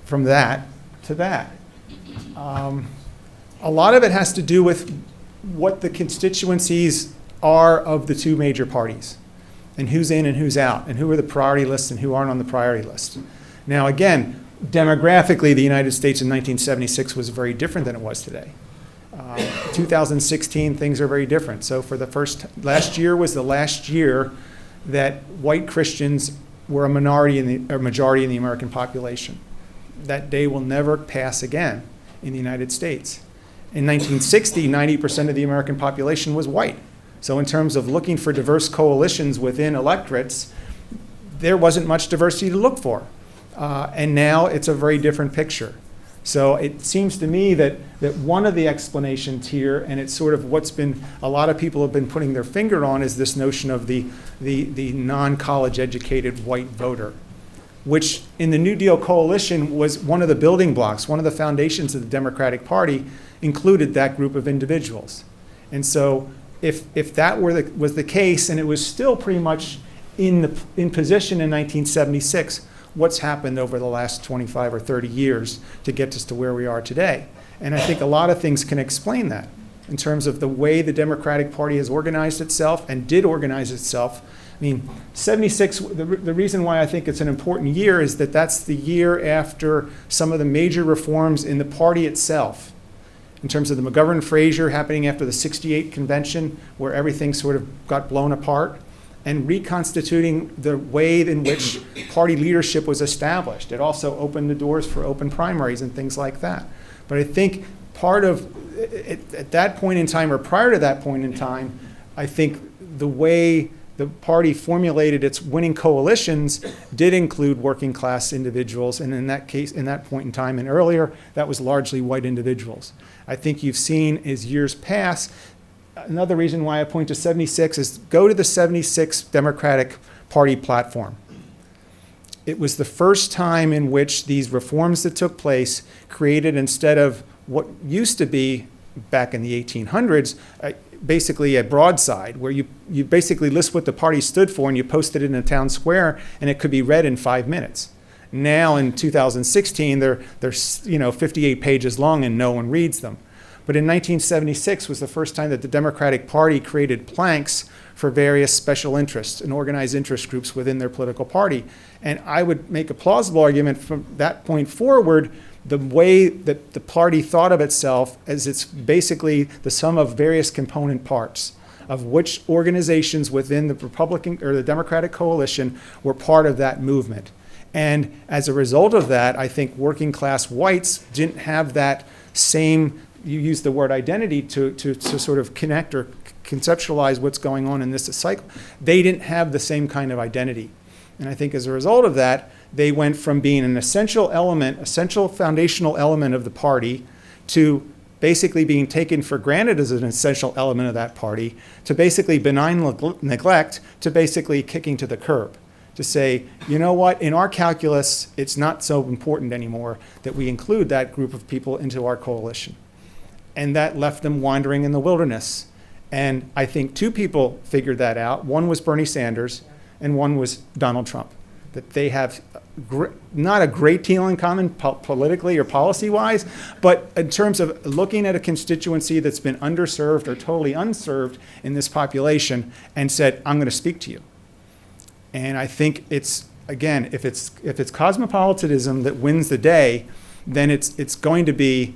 that to that? A lot of it has to do with what the constituencies are of the two major parties, and who's in and who's out, and who are the priority lists and who aren't on the priority list. Now, again, demographically, the United States in 1976 was very different than it was today. 2016, things are very different. So for last year was the last year that white Christians were a majority in the American population. That day will never pass again in the United States. In 1960, 90% of the American population was white. So in terms of looking for diverse coalitions within electorates, there wasn't much diversity to look for. And now it's a very different picture. So it seems to me that one of the explanations here, and it's sort of what's been, a lot of people have been putting their finger on, is this notion of the non-college educated white voter, which in the New Deal coalition was one of the building blocks, one of the foundations of the Democratic Party included that group of individuals. And so if that was the case, and it was still pretty much in position in 1976, what's happened over the last 25 or 30 years to get us to where we are today? And I think a lot of things can explain that in terms of the way the Democratic Party has organized itself and did organize itself. I mean, 76, the reason why I think it's an important year is that that's the year after some of the major reforms in the party itself, in terms of the McGovern-Fraser happening after the 68 convention, where everything sort of got blown apart, and reconstituting the way in which party leadership was established. It also opened the doors for open primaries and things like that. But I think part of, at that point in time, or prior to that point in time, I think the way the party formulated its winning coalitions did include working class individuals, and in that case, in that point in time and earlier, that was largely white individuals. I think you've seen as years pass, another reason why I point to 76 is go to the 76 Democratic Party platform. It was the first time in which these reforms that took place created, instead of what used to be back in the 1800s, basically a broadside where you basically list what the party stood for and you posted it in a town square and it could be read in 5 minutes. Now in 2016, they're 58 pages long and no one reads them. But in 1976 was the first time that the Democratic Party created planks for various special interests and organized interest groups within their political party. And I would make a plausible argument from that point forward, the way that the party thought of itself as it's basically the sum of various component parts of which organizations within the Republican or the Democratic coalition were part of that movement. And as a result of that, I think working class whites didn't have that same, you use the word identity to sort of connect or conceptualize what's going on in this cycle. They didn't have the same kind of identity. And I think as a result of that, they went from being an essential element, essential foundational element of the party, to basically being taken for granted as an essential element of that party, to basically benign neglect, to basically kicking to the curb. To say, you know what, in our calculus, it's not so important anymore that we include that group of people into our coalition. And that left them wandering in the wilderness. And I think two people figured that out. One was Bernie Sanders, and one was Donald Trump. That they have not a great deal in common politically or policy-wise, but in terms of looking at a constituency that's been underserved or totally unserved in this population and said, I'm going to speak to you. And I think it's, again, if it's cosmopolitanism that wins the day, then it's going to be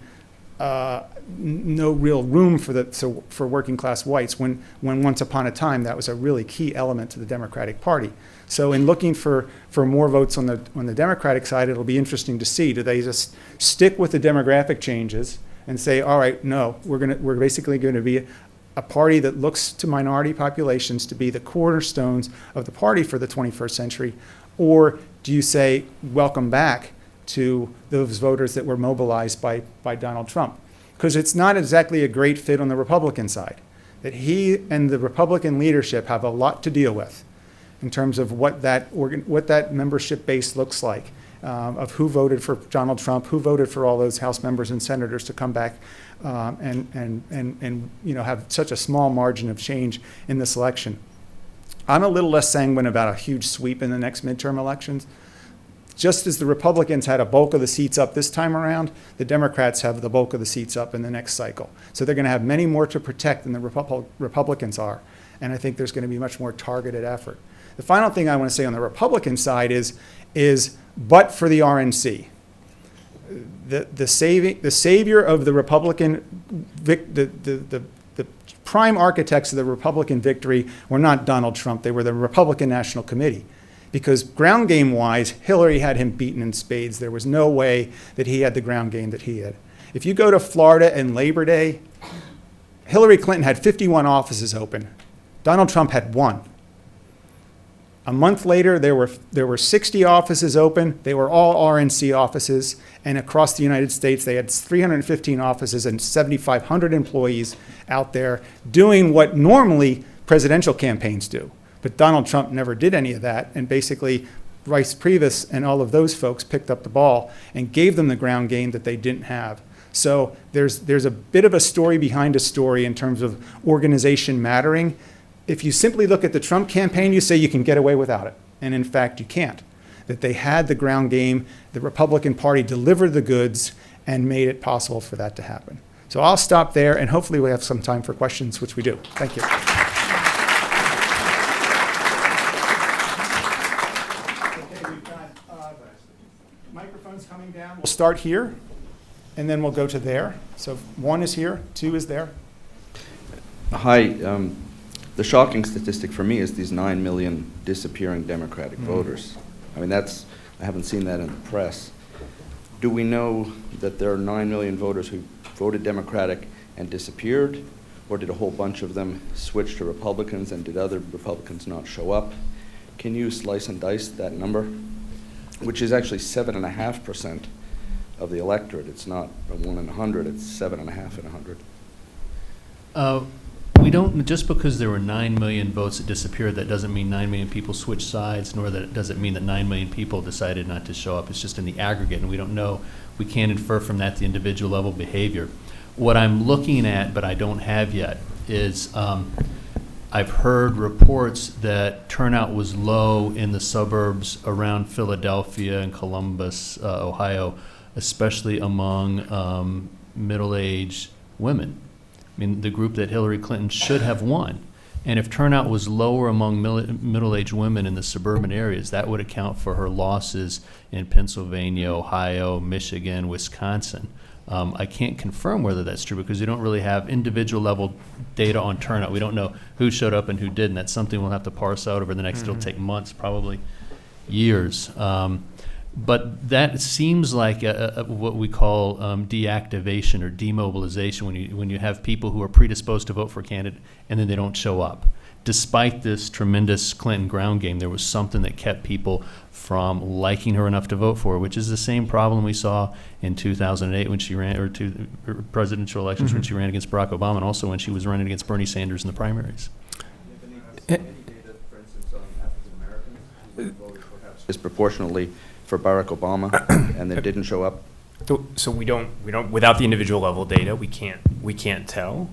no real room for working class whites when once upon a time that was a really key element to the Democratic Party. So in looking for more votes on the Democratic side, it'll be interesting to see, do they just stick with the demographic changes and say, all right, no, we're basically going to be a party that looks to minority populations to be the cornerstones of the party for the 21st century? Or do you say, welcome back to those voters that were mobilized by Donald Trump? Because it's not exactly a great fit on the Republican side. That he and the Republican leadership have a lot to deal with in terms of what that membership base looks like, of who voted for Donald Trump, who voted for all those House members and senators to come back and have such a small margin of change in this election. I'm a little less sanguine about a huge sweep in the next midterm elections. Just as the Republicans had a bulk of the seats up this time around, the Democrats have the bulk of the seats up in the next cycle. So they're going to have many more to protect than the Republicans are. And I think there's going to be much more targeted effort. The final thing I want to say on the Republican side is but for the RNC. The savior of the Republican, the prime architects of the Republican victory were not Donald Trump, they were the Republican National Committee. Because ground game wise, Hillary had him beaten in spades. There was no way that he had the ground game that he had. If you go to Florida and Labor Day, Hillary Clinton had 51 offices open. Donald Trump had 1. A month later, there were 60 offices open. They were all RNC offices. And across the United States, they had 315 offices and 7,500 employees out there doing what normally presidential campaigns do. But Donald Trump never did any of that. And basically, Rice Priebus and all of those folks picked up the ball and gave them the ground game that they didn't have. So there's a bit of a story behind a story in terms of organization mattering. If you simply look at the Trump campaign, you say you can get away without it. And in fact, you can't. That they had the ground game, the Republican Party delivered the goods and made it possible for that to happen. So I'll stop there, and hopefully we have some time for questions, which we do. Thank you. Okay, we've got microphones coming down. We'll start here, and then we'll go to there. So 1 is here, 2 is there. Hi. The shocking statistic for me is these 9 million disappearing Democratic voters. I mean, I haven't seen that in the press. Do we know that there are 9 million voters who voted Democratic and disappeared? Or did a whole bunch of them switch to Republicans, and did other Republicans not show up? Can you slice and dice that number? Which is actually 7.5% of the electorate. It's not a 1 in 100, it's 7.5 in 100. We don't, just because there were 9 million votes that disappeared, that doesn't mean 9 million people switched sides, nor that it doesn't mean that 9 million people decided not to show up. It's just in the aggregate, and we don't know. We can't infer from that the individual level behavior. What I'm looking at, but I don't have yet, is I've heard reports that turnout was low in the suburbs around Philadelphia and Columbus, Ohio, especially among middle-aged women. I mean, the group that Hillary Clinton should have won. And if turnout was lower among middle-aged women in the suburban areas, that would account for her losses in Pennsylvania, Ohio, Michigan, Wisconsin. I can't confirm whether that's true because we don't really have individual level data on turnout. We don't know who showed up and who didn't. That's something we'll have to parse out over the next, it'll take months, probably years. But that seems like what we call deactivation or demobilization when you have people who are predisposed to vote for a candidate and then they don't show up. Despite this tremendous Clinton ground game, there was something that kept people from liking her enough to vote for her, which is the same problem we saw in 2008 when she ran, or presidential elections when she ran against Barack Obama, and also when she was running against Bernie Sanders in the primaries. Any data, for instance, on African Americans who voted perhaps disproportionately for Barack Obama and then didn't show up? So we don't without the individual level data, we can't tell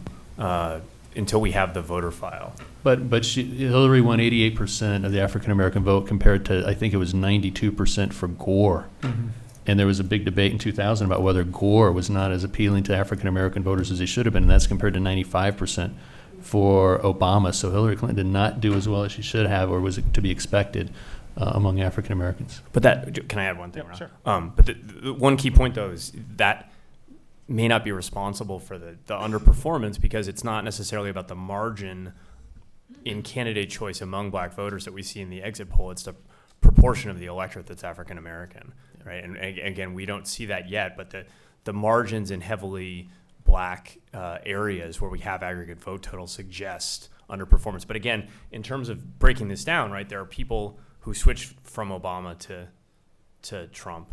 until we have the voter file. But Hillary won 88% of the African American vote compared to, I think it was 92% for Gore. And there was a big debate in 2000 about whether Gore was not as appealing to African American voters as he should have been, and that's compared to 95% for Obama. So Hillary Clinton did not do as well as she should have, or was to be expected among African Americans. But can I add one thing? Yeah, sure. But the one key point though is that may not be responsible for the underperformance, because it's not necessarily about the margin in candidate choice among black voters that we see in the exit poll. It's the proportion of the electorate that's African American, right? And again, we don't see that yet, but the margins in heavily black areas where we have aggregate vote totals suggest underperformance. But again, in terms of breaking this down, right, there are people who switched from Obama to Trump,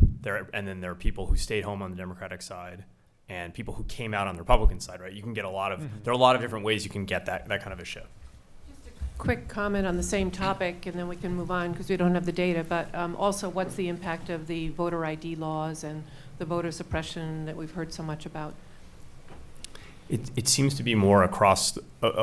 and then there are people who stayed home on the Democratic side, and people who came out on the Republican side, right? You can get a lot of, there are a lot of different ways you can get that kind of a shift. Quick comment on the same topic, and then we can move on because we don't have the data, but also what's the impact of the voter ID laws and the voter suppression that we've heard so much about? It seems to be more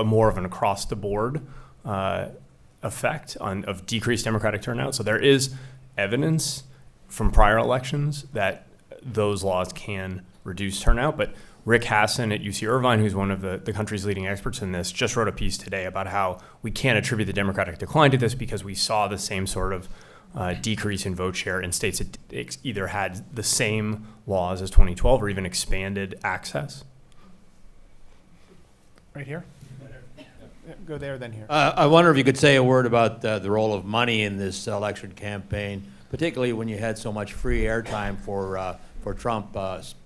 more of an across the board effect of decreased Democratic turnout. So there is evidence from prior elections that those laws can reduce turnout, but Rick Hasson at UC Irvine, who's one of the country's leading experts in this, just wrote a piece today about how we can't attribute the Democratic decline to this because we saw the same sort of decrease in vote share in states that either had the same laws as 2012 or even expanded access. Right here? Go there, then here. I wonder if you could say a word about the role of money in this election campaign, particularly when you had so much free airtime for Trump,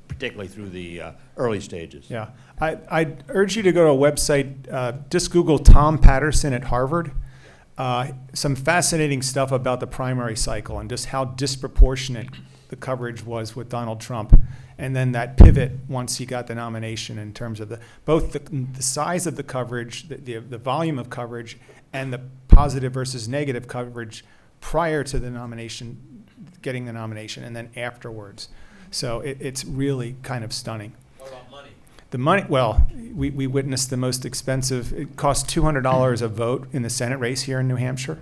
particularly through the early stages. Yeah, I'd urge you to go to a website, just Google Tom Patterson at Harvard. Some fascinating stuff about the primary cycle and just how disproportionate the coverage was with Donald Trump. And then that pivot once he got the nomination in terms of both the size of the coverage, the volume of coverage, and the positive versus negative coverage prior to the nomination, getting the nomination, and then afterwards. So it's really kind of stunning. What about money? The money, well, we witnessed the most expensive, it cost $200 a vote in the Senate race here in New Hampshire.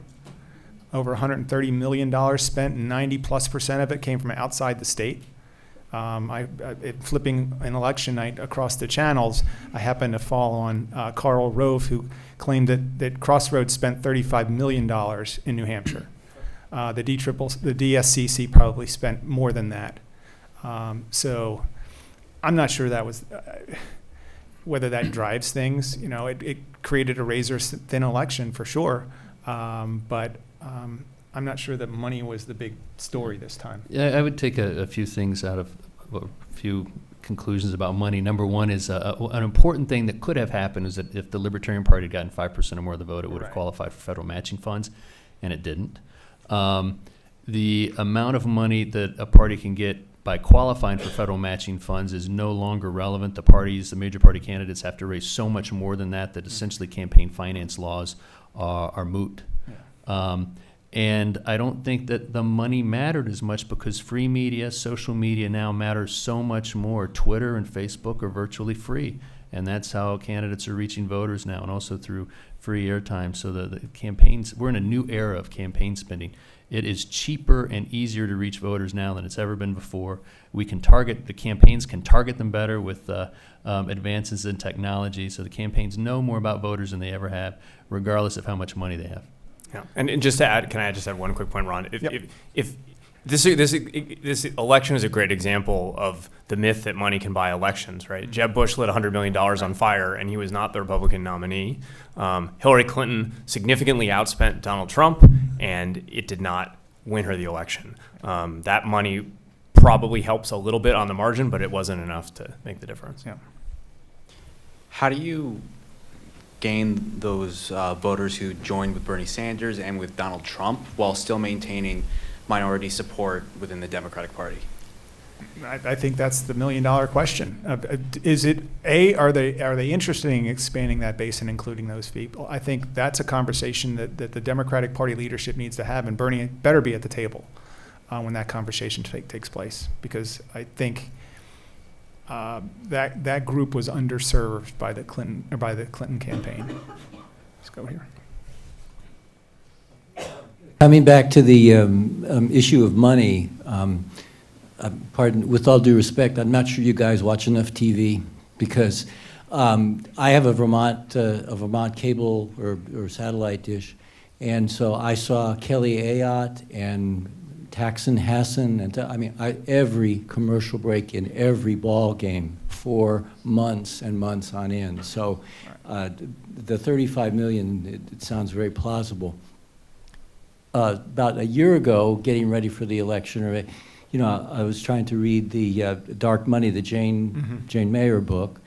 Over $130 million spent, and 90+% of it came from outside the state. Flipping an election night across the channels, I happened to fall on Karl Rove, who claimed that Crossroads spent $35 million in New Hampshire. The DSCC probably spent more than that. So I'm not sure that was whether that drives things. You know, it created a razor-thin election for sure, but I'm not sure that money was the big story this time. Yeah, I would take a few things out of, a few conclusions about money. Number one is an important thing that could have happened is that if the Libertarian Party had gotten 5% or more of the vote, it would have qualified for federal matching funds, and it didn't. The amount of money that a party can get by qualifying for federal matching funds is no longer relevant. The major party candidates have to raise so much more than that essentially campaign finance laws are moot. Yeah. And I don't think that the money mattered as much because free media, social media now matters so much more. Twitter and Facebook are virtually free, and that's how candidates are reaching voters now, and also through free airtime. So the campaigns, we're in a new era of campaign spending. It is cheaper and easier to reach voters now than it's ever been before. The campaigns can target them better with advances in technology, so the campaigns know more about voters than they ever have, regardless of how much money they have. Yeah, and just to add, can I just add one quick point, Ron? Yep. If this election is a great example of the myth that money can buy elections, right? Jeb Bush lit $100 million on fire, and he was not the Republican nominee. Hillary Clinton significantly outspent Donald Trump, and it did not win her the election. That money probably helps a little bit on the margin, but it wasn't enough to make the difference. Yeah. How do you gain those voters who joined with Bernie Sanders and with Donald Trump while still maintaining minority support within the Democratic Party? I think that's the million-dollar question. Is it are they interested in expanding that base and including those people? I think that's a conversation that the Democratic Party leadership needs to have, and Bernie better be at the table when that conversation takes place, because I think that group was underserved by the Clinton campaign. Let's go here. Coming back to the issue of money, pardon, with all due respect, I'm not sure you guys watch enough TV, because I have a Vermont cable or satellite dish, and so I saw Kelly Ayotte and Taxon Hassan, and every commercial break in every ball game for months and months on end. So the 35 million, it sounds very plausible. About a year ago, getting ready for the election, you know, I was trying to read the Dark Money, the Jane Mayer book.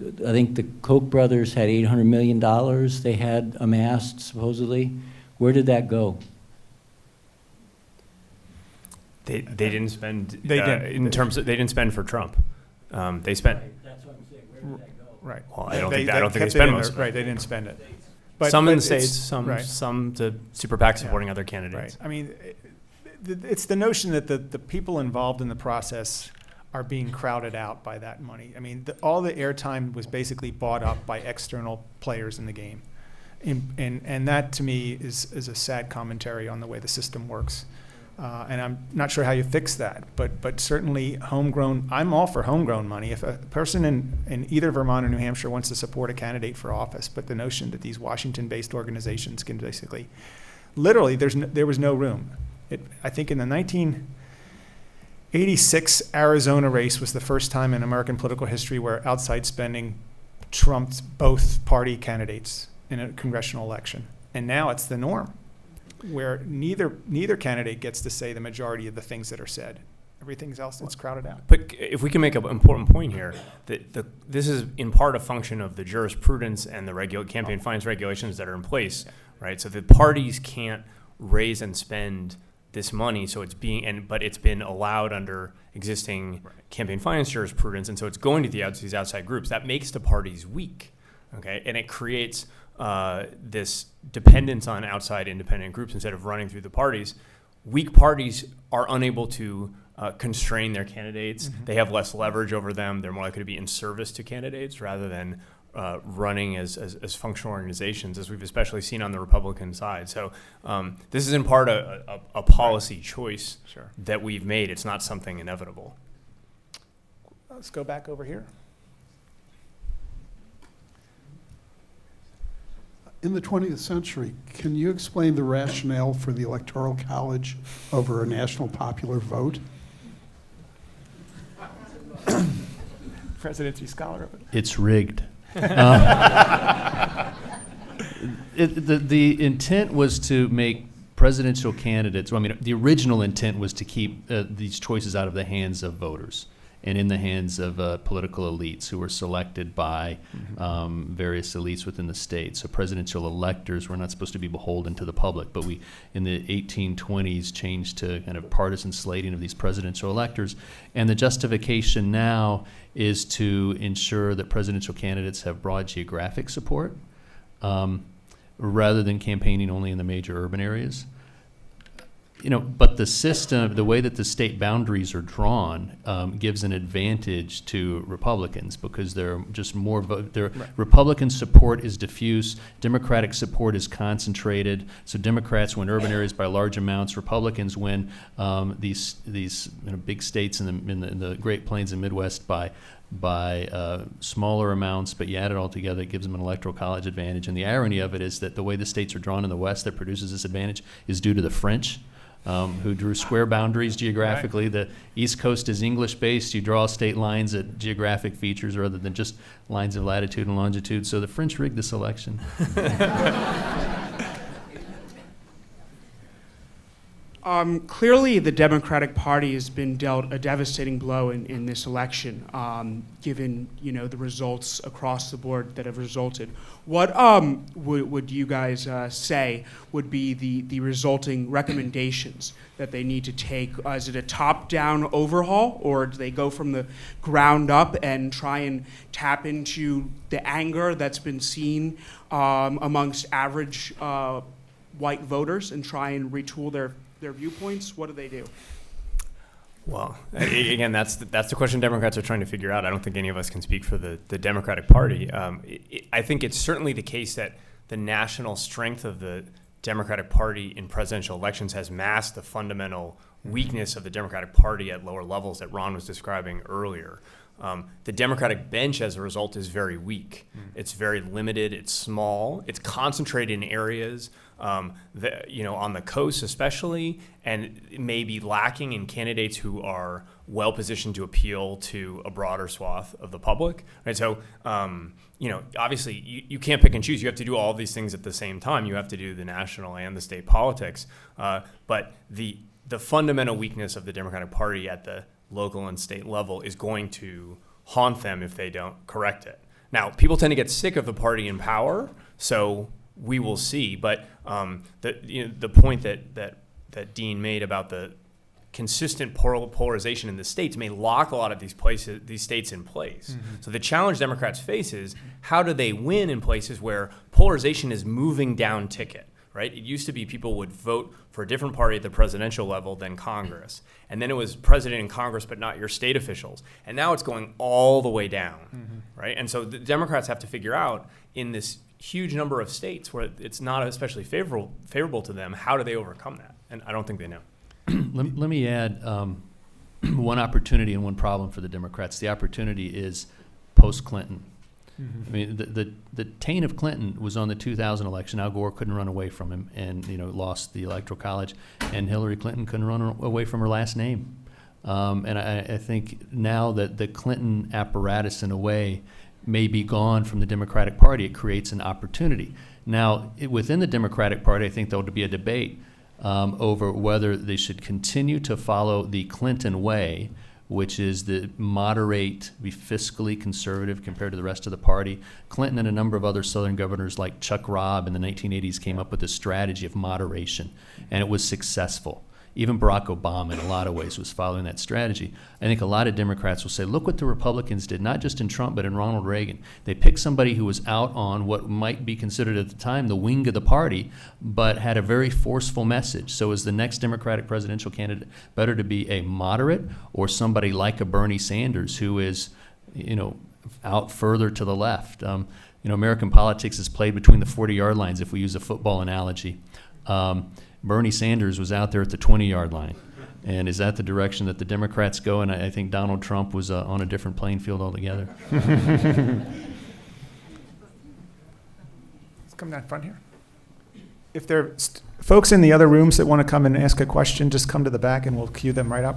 I think the Koch brothers had $800 million they had amassed, supposedly. Where did that go? They didn't spend, They didn't. in terms of, they didn't spend for Trump. They spent, That's what I'm saying. Where did that go? Right. well, I don't think they kept it spent in most of their- it. Right, they didn't spend it. Some in the it's- states, right. some to super PAC supporting other Right. candidates. I mean, it's the notion that the people involved in the process are being crowded out by that money. I mean, all the airtime was basically bought up by external players in the game. And that, to me, is a sad commentary on the way the system works. And I'm not sure how you fix that, but certainly homegrown, I'm all for homegrown money. If a person in either Vermont or New Hampshire wants to support a candidate for office, but the notion that these Washington-based organizations can basically, literally, there was no room. I think in the 1986 Arizona race was the first time in American political history where outside spending trumped both party candidates in a congressional election. And now it's the norm, where neither candidate gets to say the majority of the things that are said. Everything else, it's crowded out. But if we can make an important point here, that this is in part a function of the jurisprudence and the campaign finance regulations that are in place, right? So the parties can't raise and spend this money, so it's but it's been allowed under existing campaign finance jurisprudence, and so it's going to these outside groups. That makes the parties weak, okay? And it creates this dependence on outside independent groups instead of running through the parties. Weak parties are unable to constrain their candidates. Mm-hmm. They have less leverage over them. They're more likely to be in service to candidates rather than running as functional organizations, as we've especially seen on the Republican side. So this is in part a policy choice Sure. that we've made. It's not something inevitable. Let's go back over here. In the 20th century, can you explain the rationale for the Electoral College over a national popular vote? Presidency scholar. It's rigged. The intent was to make presidential candidates, well, I mean, the original intent was to keep these choices out of the hands of voters and in the hands of political elites who were selected by various elites within the state. So presidential electors were not supposed to be beholden to the public, but we, in the 1820s, changed to kind of partisan slating of these presidential electors. And the justification now is to ensure that presidential candidates have broad geographic support rather than campaigning only in the major urban areas. You know, but the system, the way that the state boundaries are drawn, gives an advantage to Republicans because they're just more. Republican support is diffuse. Democratic support is concentrated. So Democrats win urban areas by large amounts. Republicans win these big states in the Great Plains and Midwest by smaller amounts, but you add it all together, it gives them an electoral college advantage. And the irony of it is that the way the states are drawn in the West that produces this advantage is due to the French, who drew square boundaries geographically. Right. The East Coast is English-based. You draw state lines at geographic features rather than just lines of latitude and longitude. So the French rigged this election. Clearly, the Democratic Party has been dealt a devastating blow in this election, given the results across the board that have resulted. What would you guys say would be the resulting recommendations that they need to take? Is it a top-down overhaul, or do they go from the ground up and try and tap into the anger that's been seen amongst average white voters and try and retool their viewpoints? What do they do? Well, again, that's the question Democrats are trying to figure out. I don't think any of us can speak for the Democratic Party. I think it's certainly the case that the national strength of the Democratic Party in presidential elections has masked the fundamental weakness of the Democratic Party at lower levels that Ron was describing earlier. The Democratic bench, as a result, is very weak. It's very limited. It's small. It's concentrated in areas, on the coast especially, and it may be lacking in candidates who are well positioned to appeal to a broader swath of the public. Right. So, obviously, you can't pick and choose. You have to do all of these things at the same time. You have to do the national and the state politics. But the the fundamental weakness of the Democratic Party at the local and state level is going to haunt them if they don't correct it. Now, people tend to get sick of the party in power, so we will see. But the point that Dean made about the consistent polarization in the states may lock a lot of these states in place. Mm-hmm. So the challenge Democrats face is how do they win in places where polarization is moving down ticket, right? It used to be people would vote for a different party at the presidential level than Congress. And then it was president and Congress, but not your state officials. And now it's going all the way down, mm-hmm. right? And so the Democrats have to figure out in this huge number of states where it's not especially favorable to them, how do they overcome that? And I don't think they know. Let me add one opportunity and one problem for the Democrats. The opportunity is post-Clinton. Mm-hmm. I mean, the taint of Clinton was on the 2000 election. Al Gore couldn't run away from him and, lost the Electoral College. And Hillary Clinton couldn't run away from her last name. And I think now that the Clinton apparatus, in a way, may be gone from the Democratic Party, it creates an opportunity. Now, within the Democratic Party, I think there will be a debate over whether they should continue to follow the Clinton way, which is the moderate, be fiscally conservative compared to the rest of the party. Clinton and a number of other Southern governors like Chuck Robb in the 1980s came up with a strategy of moderation, and it was successful. Even Barack Obama, in a lot of ways, was following that strategy. I think a lot of Democrats will say, look what the Republicans did, not just in Trump, but in Ronald Reagan. They picked somebody who was out on what might be considered at the time the wing of the party, but had a very forceful message. So is the next Democratic presidential candidate better to be a moderate or somebody like a Bernie Sanders who is, out further to the left? American politics is played between the 40-yard lines, if we use a football analogy. Bernie Sanders was out there at the 20-yard line. And is that the direction that the Democrats go? And I think Donald Trump was on a different playing field altogether. Let's come down front here. If there are folks in the other rooms that want to come and ask a question, just come to the back and we'll queue them right up.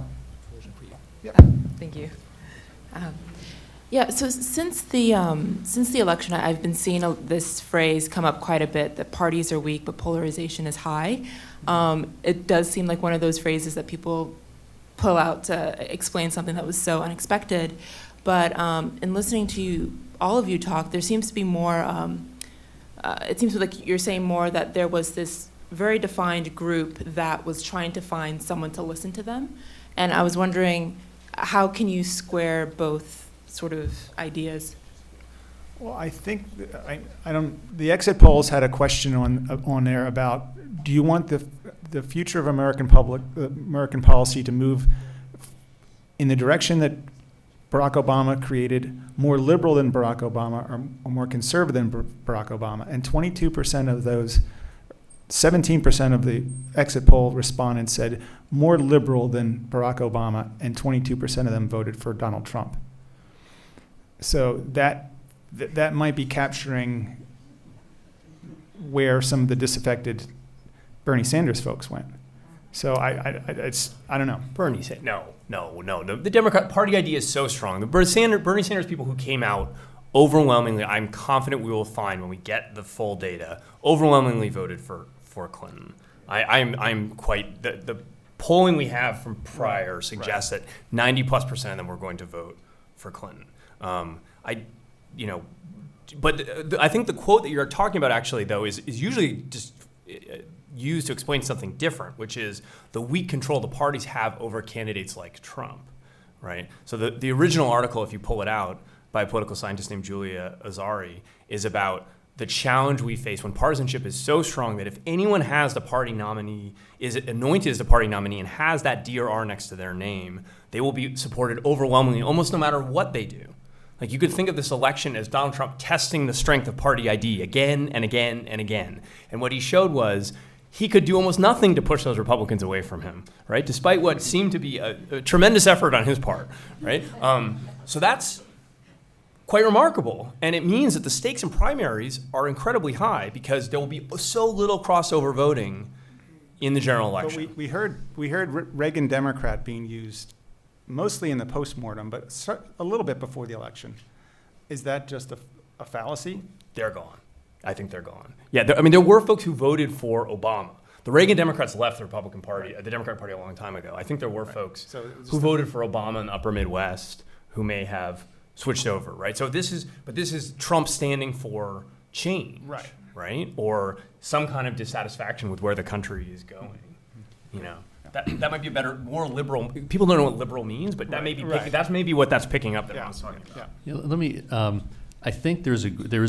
Thank you. So since the election, I've been seeing this phrase come up quite a bit, that parties are weak, but polarization is high. It does seem like one of those phrases that people pull out to explain something that was so unexpected. But in listening to all of you talk, there seems to be more, it seems like you're saying more that there was this very defined group that was trying to find someone to listen to them. And I was wondering, how can you square both sort of ideas? Well, I think the exit polls had a question on there about, do you want the future of American policy to move in the direction that Barack Obama created, more liberal than Barack Obama or more conservative than Barack Obama? And 22% of those, 17% of the exit poll respondents said more liberal than Barack Obama, and 22% of them voted for Donald Trump. So that might be capturing where some of the disaffected Bernie Sanders folks went. So I don't know. Bernie said no. The Democrat Party idea is so strong. The Bernie Sanders people who came out overwhelmingly, I'm confident we will find when we get the full data, overwhelmingly voted for Clinton. I'm quite the polling we have from prior suggests that 90+% of them were going to vote for Clinton. But I think the quote that you're talking about actually, though, is usually just used to explain something different, which is the weak control the parties have over candidates like Trump, right? So the original article, if you pull it out, by a political scientist named Julia Azari, is about the challenge we face when partisanship is so strong that if anyone has the party nominee, is anointed as the party nominee and has that D or R next to their name, they will be supported overwhelmingly, almost no matter what they do. Like, you could think of this election as Donald Trump testing the strength of party ID again and again and again. And what he showed was he could do almost nothing to push those Republicans away from him, right? Despite what seemed to be a tremendous effort on his part, right? So that's quite remarkable. And it means that the stakes in primaries are incredibly high because there will be so little crossover voting in the general election. But we heard Reagan Democrat being used mostly in the postmortem, but a little bit before the election. Is that just a fallacy? They're gone. I think they're gone. Yeah, there were folks who voted for Obama. The Reagan Democrats left the Republican Party, the Democratic Party a long time ago. I think there were folks So it was who just- voted for Obama in the upper Midwest who may have switched over, right? So this is Trump standing for change, right? Or some kind of dissatisfaction with where the country is going, you know? That might be a better, more liberal. People don't know what liberal means, but that may be that's maybe what that's picking up that Ron's talking about. You know, let me. I think there is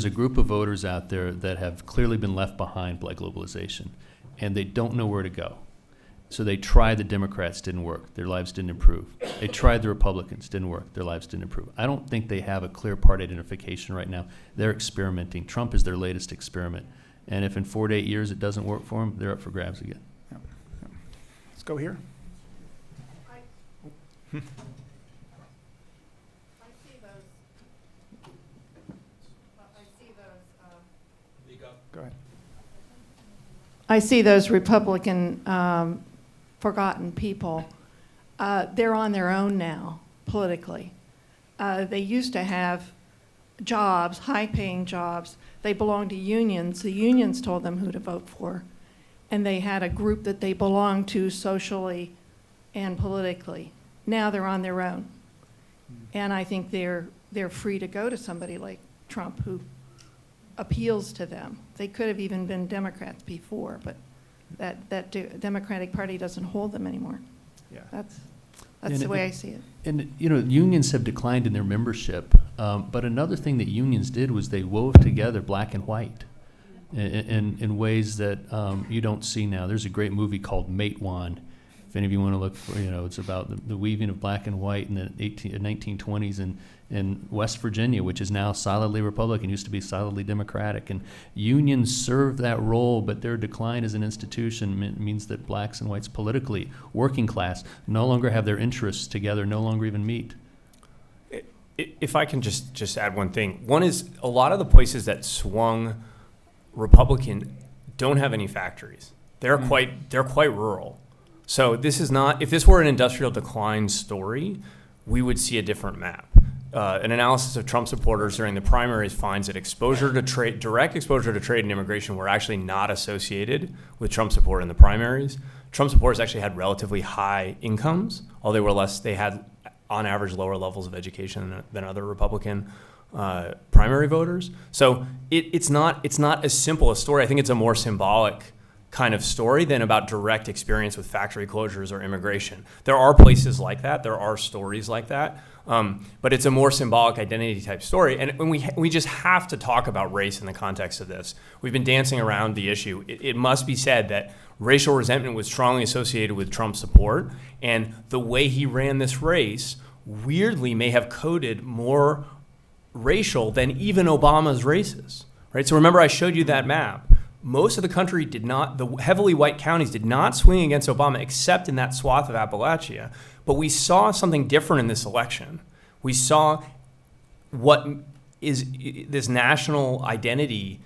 a group of voters out there that have clearly been left behind by globalization, and they don't know where to go. So they tried the Democrats, didn't work. Their lives didn't improve. They tried the Republicans, didn't work. Their lives didn't improve. I don't think they have a clear party identification right now. They're experimenting. Trump is their latest experiment, and if in 4 to 8 years it doesn't work for them, they're up for grabs again. Let's go here. Go ahead. I see those Republican forgotten people. They're on their own now, politically. They used to have jobs, high-paying jobs. They belonged to unions. The unions told them who to vote for. And they had a group that they belonged to socially and politically. Now they're on their own. And I think they're free to go to somebody like Trump who appeals to them. They could have even been Democrats before, but that Democratic Party doesn't hold them anymore. Yeah. That's And the way I see it. And, you know, unions have declined in their membership, but another thing that unions did was they wove together black and white in ways that you don't see now. There's a great movie called Matewan. If any of you want to look for, you know, it's about the weaving of black and white in the 1920s in West Virginia, which is now solidly Republican, used to be solidly Democratic. And unions serve that role, but their decline as an institution means that blacks and whites politically, working class, no longer have their interests together, no longer even meet. If I can just add one thing. One is a lot of the places that swung Republican don't have any factories. They're quite rural. So this is not, if this were an industrial decline story, we would see a different map. An analysis of Trump supporters during the primaries finds that direct exposure to trade and immigration were actually not associated with Trump support in the primaries. Trump supporters actually had relatively high incomes, although they had on average lower levels of education than other Republican primary voters. So it's not as simple a story. I think it's a more symbolic kind of story than about direct experience with factory closures or immigration. There are places like that. There are stories like that. But it's a more symbolic identity type story. And we just have to talk about race in the context of this. We've been dancing around the issue. It must be said that racial resentment was strongly associated with Trump's support. And the way he ran this race weirdly may have coded more racial than even Obama's races, right? So remember I showed you that map. Most of the country did not, the heavily white counties did not swing against Obama except in that swath of Appalachia. But we saw something different in this election. We saw what is this national identity,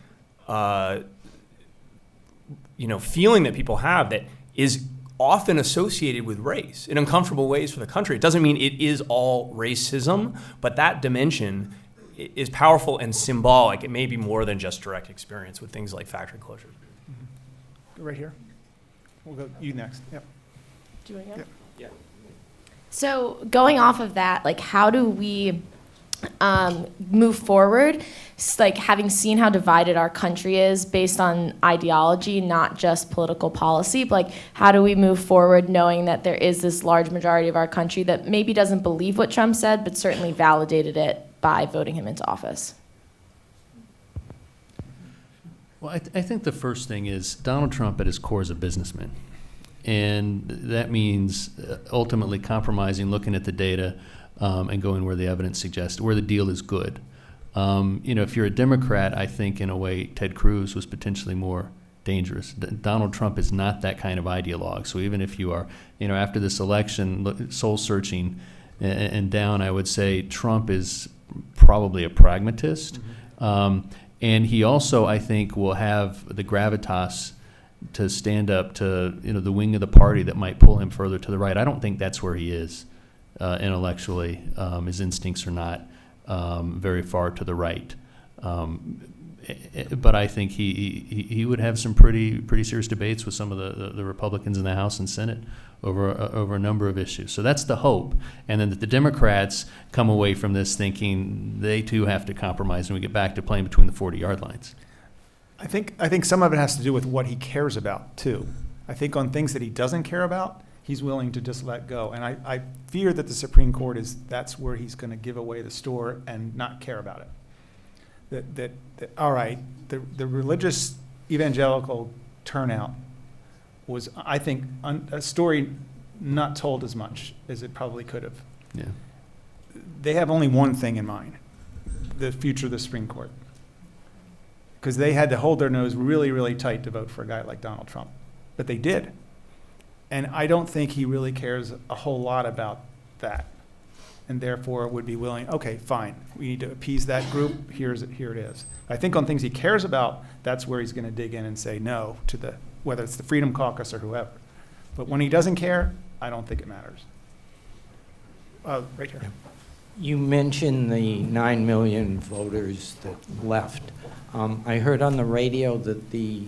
feeling that people have that is often associated with race in uncomfortable ways for the country. It doesn't mean it is all racism, but that dimension is powerful and symbolic. It may be more than just direct experience with things like factory closure. Go right here. We'll go you next. Yep. Do you want to go? Yeah. So going off of that, like, how do we move forward? Like, having seen how divided our country is based on ideology, not just political policy, but like, how do we move forward knowing that there is this large majority of our country that maybe doesn't believe what Trump said, but certainly validated it by voting him into office? Well, I think the first thing is Donald Trump at his core is a businessman. And that means ultimately compromising, looking at the data, and going where the evidence suggests, where the deal is good. If you're a Democrat, I think in a way Ted Cruz was potentially more dangerous. Donald Trump is not that kind of ideologue. So even if you are, after this election, soul searching and down, I would say Trump is probably a pragmatist. And he also, I think, will have the gravitas to stand up to the wing of the party that might pull him further to the right. I don't think that's where he is intellectually. His instincts are not very far to the right. But I think he would have some pretty serious debates with some of the Republicans in the House and Senate over a number of issues. So that's the hope. And then that the Democrats come away from this thinking they too have to compromise and we get back to playing between the 40-yard lines. I think some of it has to do with what he cares about, too. I think on things that he doesn't care about, he's willing to just let go. And I fear that the Supreme Court that's where he's going to give away the store and not care about it. That all right, the religious evangelical turnout was, I think, a story not told as much as it probably could have. Yeah. They have only one thing in mind: the future of the Supreme Court. Because they had to hold their nose really, really tight to vote for a guy like Donald Trump. But they did. And I don't think he really cares a whole lot about that. And therefore would be willing, okay, fine, we need to appease that group, here it is. I think on things he cares about, that's where he's going to dig in and say no to whether it's the Freedom Caucus or whoever. But when he doesn't care, I don't think it matters. Right here. You mentioned the 9 million voters that left. I heard on the radio that the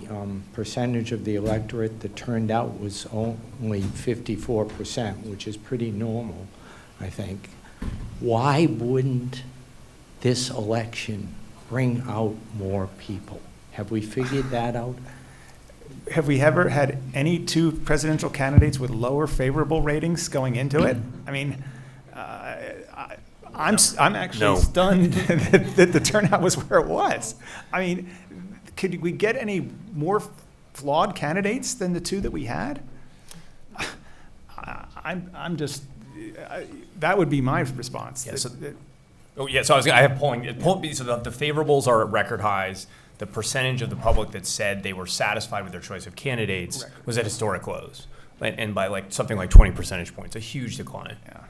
percentage of the electorate that turned out was only 54%, which is pretty normal, I think. Why wouldn't this election bring out more people? Have we figured that out? Have we ever had any two presidential candidates with lower favorable ratings going into it? I mean, I'm actually stunned that the turnout was where it was. I mean, could we get any more flawed candidates than the two that we had? I'm just. That would be my response. Yeah, so I have polling. So the favorables are at record highs. The percentage of the public that said they were satisfied with their choice of candidates was at historic lows, and by like something like 20 percentage points, a huge decline. Yeah.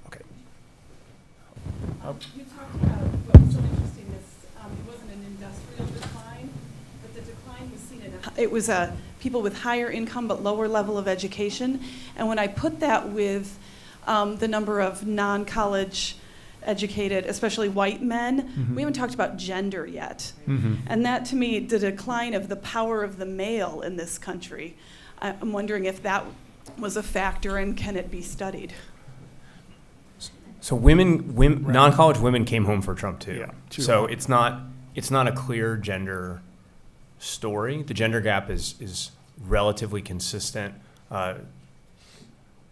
Okay. You talked about what was so interesting is it wasn't an industrial decline, but the decline was seen in it was people with higher income but lower level of education. And when I put that with the number of non-college educated, especially white men, we haven't talked about gender yet. And that, to me, the decline of the power of the male in this country, I'm wondering if that was a factor and can it be studied? So non-college women came home for Trump too. Yeah, so it's not a clear gender story. The gender gap is relatively consistent.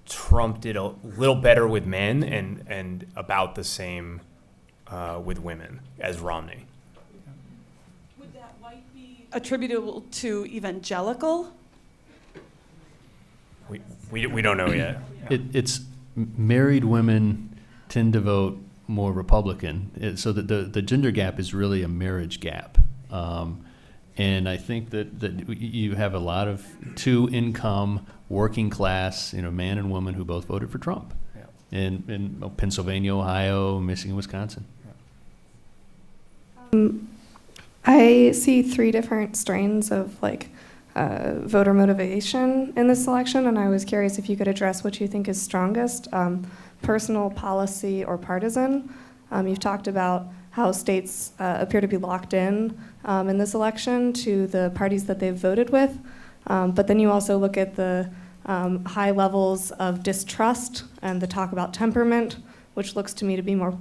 Trump did a little better with men and about the same with women as Romney. Would that white be attributable to evangelical? We don't know yet. It's married women tend to vote more Republican, so that the gender gap is really a marriage gap. And I think that you have a lot of two-income, working class, man and woman who both voted for Trump. Yeah. In Pennsylvania, Ohio, Michigan, Wisconsin. I see three different strains of voter motivation in this election, and I was curious if you could address what you think is strongest, personal, policy, or partisan. You've talked about how states appear to be locked in this election to the parties that they've voted with. But then you also look at the high levels of distrust and the talk about temperament, which looks to me to be more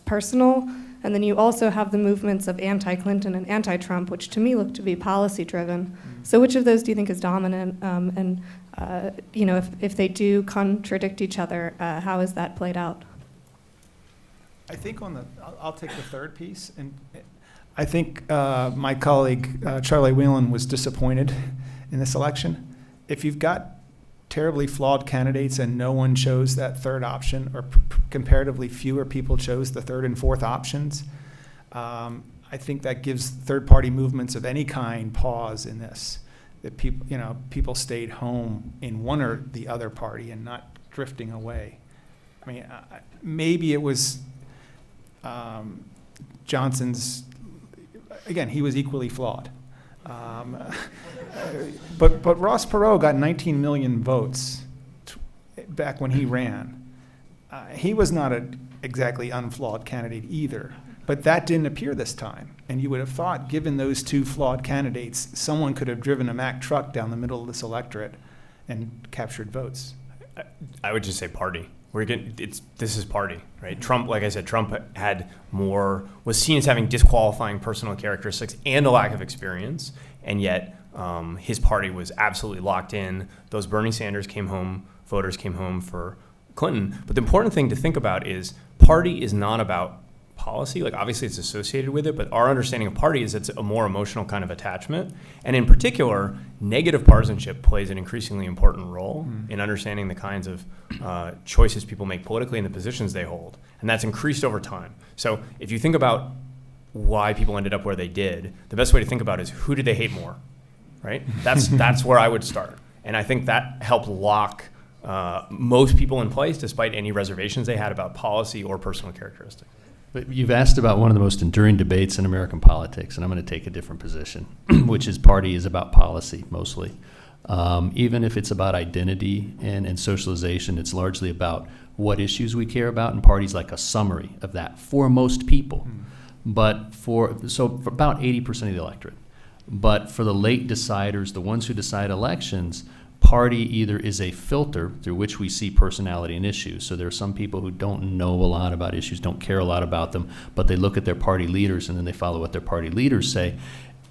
personal. And then you also have the movements of anti-Clinton and anti-Trump, which to me look to be policy-driven. So which of those do you think is dominant? And if they do contradict each other, how is that played out? I think I'll take the third piece, and I think my colleague Charlie Whelan was disappointed in this election. If you've got terribly flawed candidates and no one chose that third option, or comparatively fewer people chose the third and fourth options, I think that gives third-party movements of any kind pause in this. That people stayed home in one or the other party and not drifting away. I mean, maybe it was Johnson's. Again, he was equally flawed. But Ross Perot got 19 million votes back when he ran. He was not a exactly unflawed candidate either. But that didn't appear this time. And you would have thought, given those two flawed candidates, someone could have driven a Mack truck down the middle of this electorate and captured votes. I would just say party. This is party, right? Trump, like I said, Trump was seen as having disqualifying personal characteristics and a lack of experience, and yet his party was absolutely locked in. Those Bernie Sanders voters came home for Clinton. But the important thing to think about is party is not about policy. Like, obviously it's associated with it, but our understanding of party is it's a more emotional kind of attachment. And in particular, negative partisanship plays an increasingly important role in understanding the kinds of choices people make politically and the positions they hold. And that's increased over time. So if you think about why people ended up where they did, the best way to think about it is, who did they hate more, right? That's where I would start. And I think that helped lock most people in place, despite any reservations they had about policy or personal characteristics. But you've asked about one of the most enduring debates in American politics, and I'm going to take a different position, which is party is about policy mostly. Even if it's about identity and socialization, it's largely about what issues we care about, and party's like a summary of that for most people. But for about 80% of the electorate. But for the late deciders, the ones who decide elections, party either is a filter through which we see personality and issues. So there are some people who don't know a lot about issues, don't care a lot about them, but they look at their party leaders and then they follow what their party leaders say.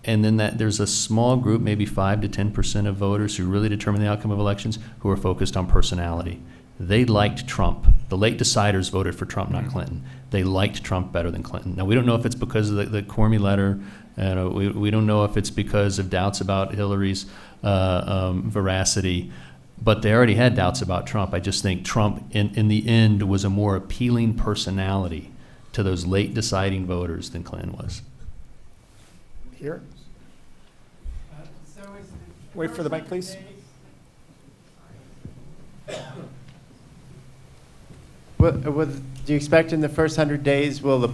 And then there's a small group, maybe 5 to 10% of voters who really determine the outcome of elections, who are focused on personality. They liked Trump. The late deciders voted for Trump, not Clinton. They liked Trump better than Clinton. Now, we don't know if it's because of the Comey letter. We don't know if it's because of doubts about Hillary's veracity, but they already had doubts about Trump. I just think Trump, in the end, was a more appealing personality to those late deciding voters than Clinton was. Here. Wait for the mic, please. Do you expect in the first 100 days, will the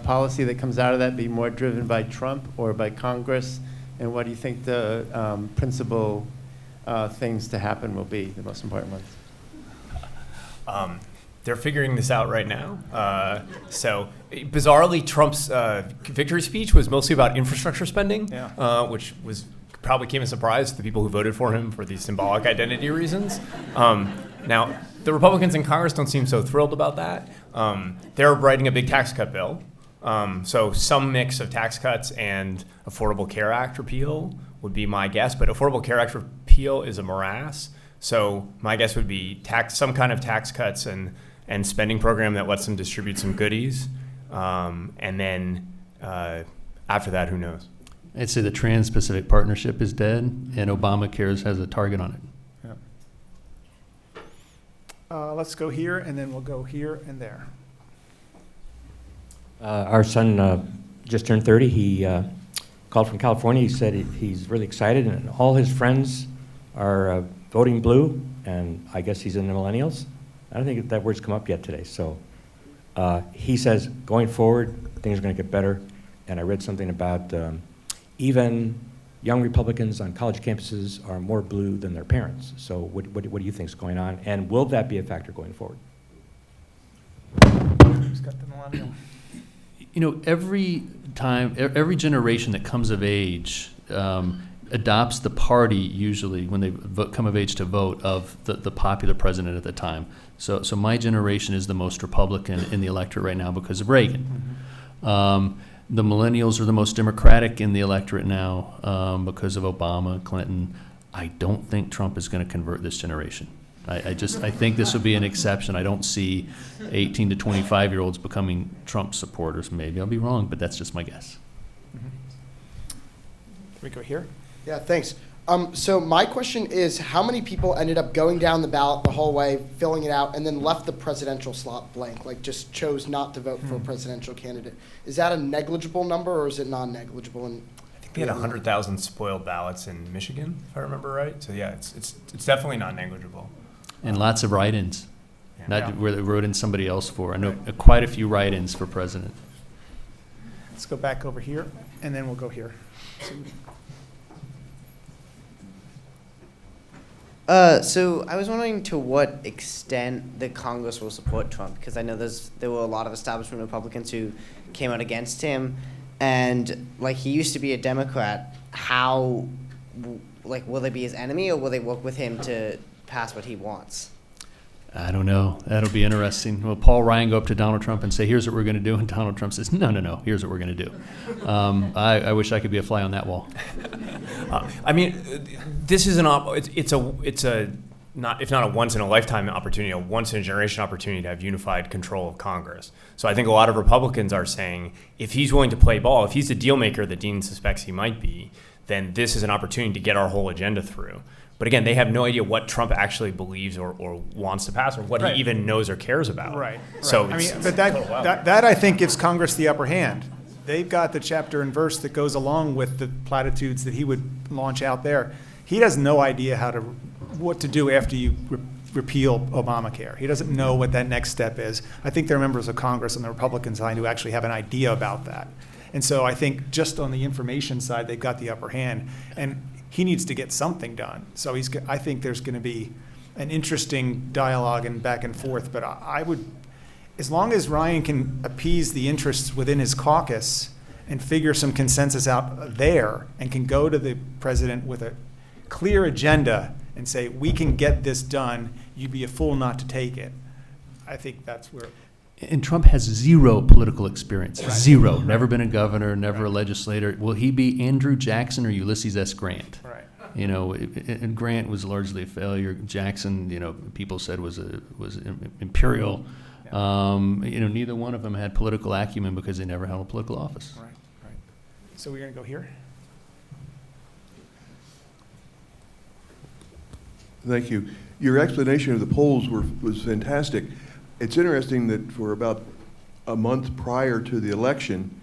policy that comes out of that be more driven by Trump or by Congress? And what do you think the principal things to happen will be, the most important ones? They're figuring this out right now. So bizarrely, Trump's victory speech was mostly about infrastructure spending, which probably came as a surprise to the people who voted for him for these symbolic identity reasons. Now, the Republicans in Congress don't seem so thrilled about that. They're writing a big tax cut bill. So some mix of tax cuts and Affordable Care Act repeal would be my guess. But Affordable Care Act repeal is a morass. So my guess would be some kind of tax cuts and spending program that lets them distribute some goodies. And then after that, who knows? I'd say the Trans-Pacific Partnership is dead, and Obamacare has a target on it. Let's go here, and then we'll go here and there. Our son just turned 30. He called from California. He said he's really excited, and all his friends are voting blue, and I guess he's in the millennials. I don't think that word's come up yet today. So he says, going forward, things are going to get better. And I read something about even young Republicans on college campuses are more blue than their parents. So what do you think is going on? And will that be a factor going forward? Who's got the millennial? You know, every generation that comes of age adopts the party, usually when they come of age to vote, of the popular president at the time. So my generation is the most Republican in the electorate right now because of Reagan. The millennials are the most Democratic in the electorate now because of Obama, Clinton. I don't think Trump is going to convert this generation. I think this will be an exception. I don't see 18 to 25-year-olds becoming Trump supporters. Maybe I'll be wrong, but that's just my guess. Can we go here? Yeah, thanks. So my question is, how many people ended up going down the ballot the whole way, filling it out, and then left the presidential slot blank, like just chose not to vote for a presidential candidate? Is that a negligible number, or is it non-negligible? I think they had 100,000 spoiled ballots in Michigan, if I remember right. So yeah, it's definitely not negligible. And lots of write-ins, Yeah. where they wrote in somebody else for. I know quite a few write-ins for president. Let's go back over here, and then we'll go here. So I was wondering to what extent the Congress will support Trump, because I know there were a lot of establishment Republicans who came out against him, and like he used to be a Democrat. How, like, will they be his enemy, or will they work with him to pass what he wants? I don't know. That'll be interesting. Will Paul Ryan go up to Donald Trump and say, "Here's what we're going to do," and Donald Trump says, "No. Here's what we're going to do." I wish I could be a fly on that wall. I mean, this is it's a not, if not a once in a lifetime opportunity, a once in a generation opportunity to have unified control of Congress. So I think a lot of Republicans are saying, if he's willing to play ball, if he's the deal maker that Dean suspects he might be, then this is an opportunity to get our whole agenda through. But again, they have no idea what Trump actually believes or wants to pass, or what he even knows or cares about. Right. So I it's, mean, but that I think gives Congress the upper hand. They've got the chapter and verse that goes along with the platitudes that he would launch out there. He has no idea what to do after you repeal Obamacare. He doesn't know what that next step is. I think there are members of Congress on the Republican side who actually have an idea about that. And so I think just on the information side, they've got the upper hand. And he needs to get something done. So I think there's going to be an interesting dialogue and back and forth. But I would, as long as Ryan can appease the interests within his caucus and figure some consensus out there, and can go to the president with a clear agenda and say, we can get this done, you'd be a fool not to take it. I think that's where. And Trump has zero political experience. Right. Zero. Never been a governor, never a legislator. Will he be Andrew Jackson or Ulysses S. Grant? Right. You know, and Grant was largely a failure. Jackson, you know, people said was imperial. You know, neither one of them had political acumen because they never held a political office. Right. So we're going to go here. Thank you. Your explanation of the polls was fantastic. It's interesting that for about a month prior to the election,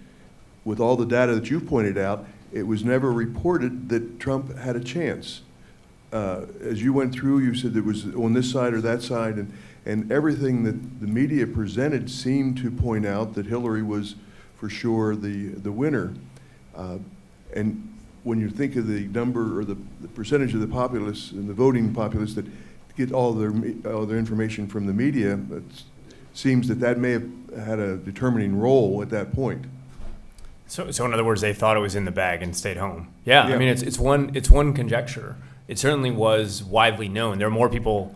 with all the data that you've pointed out, it was never reported that Trump had a chance. As you went through, you said it was on this side or that side, and everything that the media presented seemed to point out that Hillary was for sure the winner. And when you think of the number or the percentage of the populace and the voting populace that get all their information from the media, it seems that may have had a determining role at that point. So in other words, they thought it was in the bag and stayed home. Yeah. I mean, it's one conjecture. It certainly was widely known. There are more people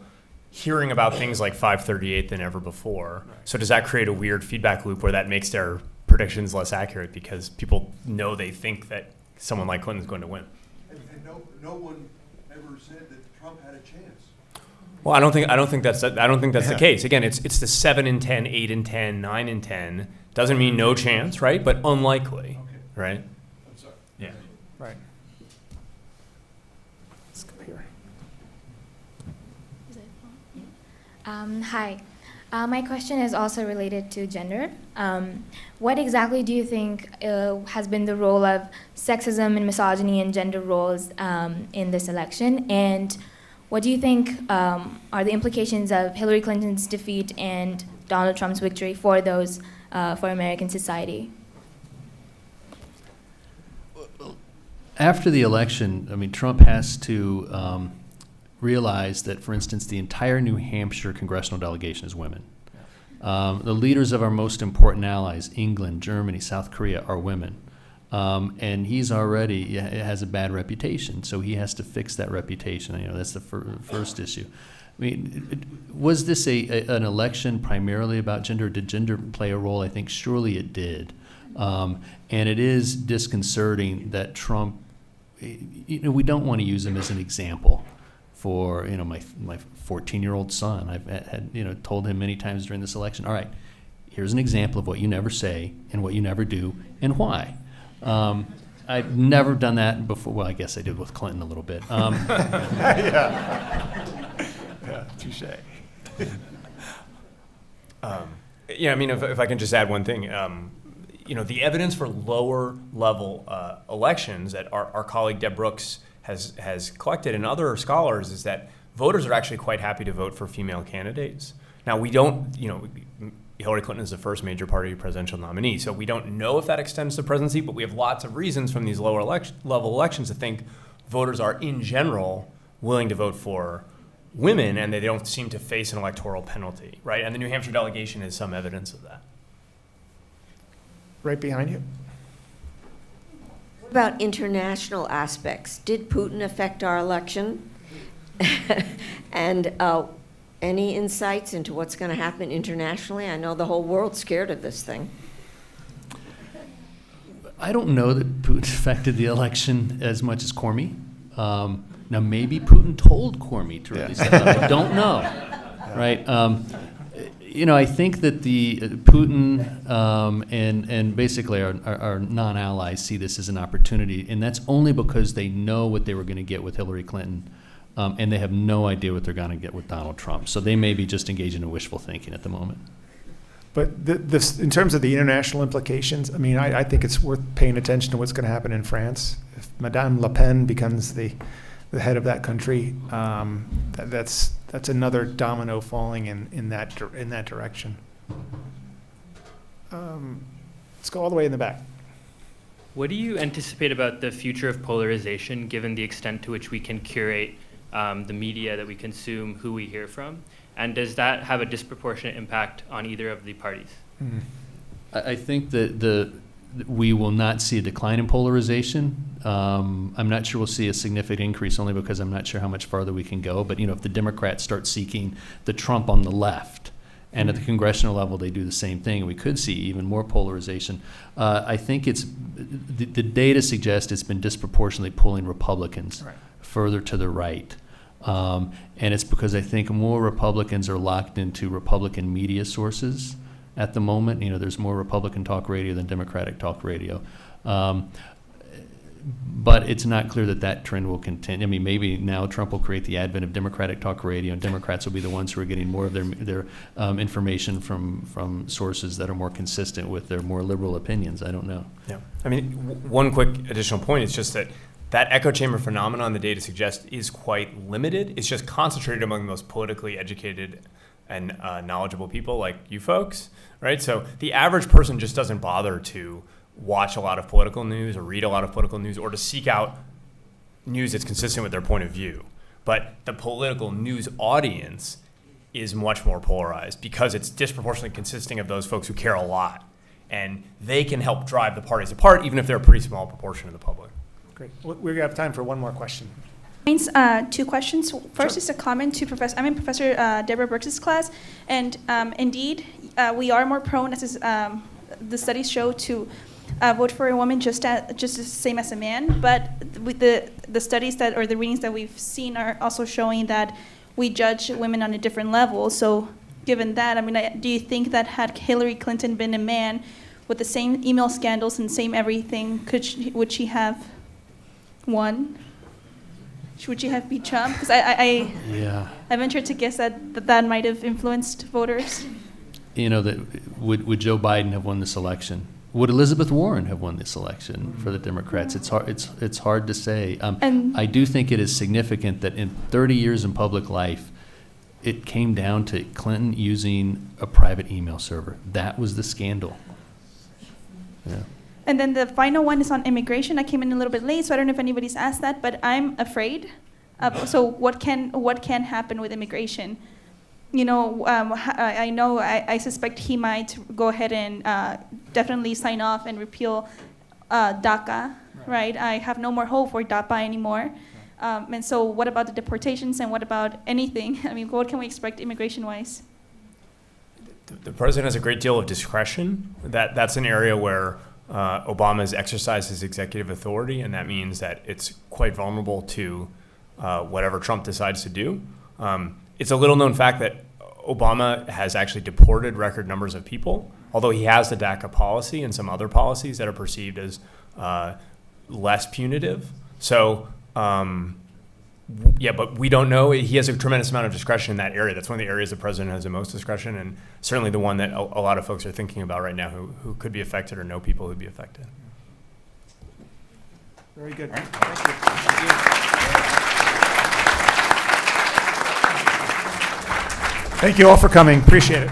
hearing about things like 538 than ever before. Right. So does that create a weird feedback loop where that makes their predictions less accurate because people know they think that someone like Clinton's going to win? And no one ever said that Trump had a chance. Well, I don't think that's the case. Again, it's the 7 in 10, 8 in 10, 9 in 10. Doesn't mean no chance, right? But unlikely, right? I'm sorry. Yeah. Right. Let's go here. Hi. My question is also related to gender. What exactly do you think has been the role of sexism and misogyny in gender roles in this election? And what do you think are the implications of Hillary Clinton's defeat and Donald Trump's victory for those for American society? After the election, I mean, Trump has to realize that, for instance, the entire New Hampshire congressional delegation is women. The leaders of our most important allies, England, Germany, South Korea, are women. And he's already has a bad reputation, so he has to fix that reputation. You know, that's the first issue. I mean, was this an election primarily about gender? Or did gender play a role? I think surely it did. And it is disconcerting that Trump, you know, we don't want to use him as an example for, you know, my 14-year-old son. I've had, you know, told him many times during this election, all right, here's an example of what you never say and what you never do and why. I've never done that before. Well, I guess I did with Clinton a little bit. Yeah, touche. Yeah, I mean, if I can just add one thing, you know, the evidence for lower level elections that our colleague Deb Brooks has collected and other scholars is that voters are actually quite happy to vote for female candidates. Now, we don't, you know, Hillary Clinton is the first major party presidential nominee, so we don't know if that extends to presidency, but we have lots of reasons from these lower level elections to think voters are, in general, willing to vote for women, and they don't seem to face an electoral penalty, right? And the New Hampshire delegation is some evidence of that. Right behind you. What about international aspects? Did Putin affect our election? And any insights into what's going to happen internationally? I know the whole world's scared of this thing. I don't know that Putin affected the election as much as Cormy. Now, maybe Putin told Cormy to release that. I don't know, right? I think that the Putin and basically our non-allies see this as an opportunity, and that's only because they know what they were going to get with Hillary Clinton, and they have no idea what they're going to get with Donald Trump. So they may be just engaging in wishful thinking at the moment. But this, in terms of the international implications, I mean, I think it's worth paying attention to what's going to happen in France. If Madame Le Pen becomes the head of that country, that's another domino falling in that direction. Let's go all the way in the back. What do you anticipate about the future of polarization, given the extent to which we can curate the media that we consume, who we hear from? And does that have a disproportionate impact on either of the parties? Mm-hmm. I think that we will not see a decline in polarization. I'm not sure we'll see a significant increase, only because I'm not sure how much farther we can go. But if the Democrats start seeking the Trump on the left, and at the congressional level they do the same thing, we could see even more polarization. I think the data suggests it's been disproportionately pulling Republicans further to the right. And it's because I think more Republicans are locked into Republican media sources at the moment. There's more Republican talk radio than Democratic talk radio. But it's not clear that trend will continue. I mean, maybe now Trump will create the advent of Democratic talk radio, and Democrats will be the ones who are getting more of their information from sources that are more consistent with their more liberal opinions. I don't know. Yeah. I mean, one quick additional point is just that echo chamber phenomenon the data suggests is quite limited. It's just concentrated among the most politically educated and knowledgeable people like you folks, right? So the average person just doesn't bother to watch a lot of political news or read a lot of political news or to seek out news that's consistent with their point of view. But the political news audience is much more polarized because it's disproportionately consisting of those folks who care a lot. And they can help drive the parties apart, even if they're a pretty small proportion of the public. Great. We're going to have time for one more question. Mine's two questions. First is a comment to I'm in Professor Deborah Brooks's class, and indeed, we are more prone, as the studies show, to vote for a woman just the same as a man. But with the studies or the readings that we've seen are also showing that we judge women on a different level. So given that, I mean, do you think that had Hillary Clinton been a man with the same email scandals and same everything, would she have won? Would she have beat Trump? Because I venture to guess that might have influenced voters. Would Joe Biden have won this election? Would Elizabeth Warren have won this election for the Democrats? It's hard to say. I do think it is significant that in 30 years in public life, it came down to Clinton using a private email server. That was the scandal. Yeah. And then the final one is on immigration. I came in a little bit late, so I don't know if anybody's asked that, but I'm afraid. So what can happen with immigration? I suspect he might go ahead and definitely sign off and repeal DACA, right? I have no more hope for DAPA anymore. And so what about the deportations, and what about anything? I mean, what can we expect immigration-wise? The president has a great deal of discretion. That's an area where Obama has exercised his executive authority, and that means that it's quite vulnerable to whatever Trump decides to do. It's a little-known fact that Obama has actually deported record numbers of people, although he has the DACA policy and some other policies that are perceived as less punitive. So, but we don't know. He has a tremendous amount of discretion in that area. That's one of the areas the president has the most discretion, and certainly the one that a lot of folks are thinking about right now who could be affected or know people who would be affected. Very good. Right. Thank you. Thank you all for coming. Appreciate it.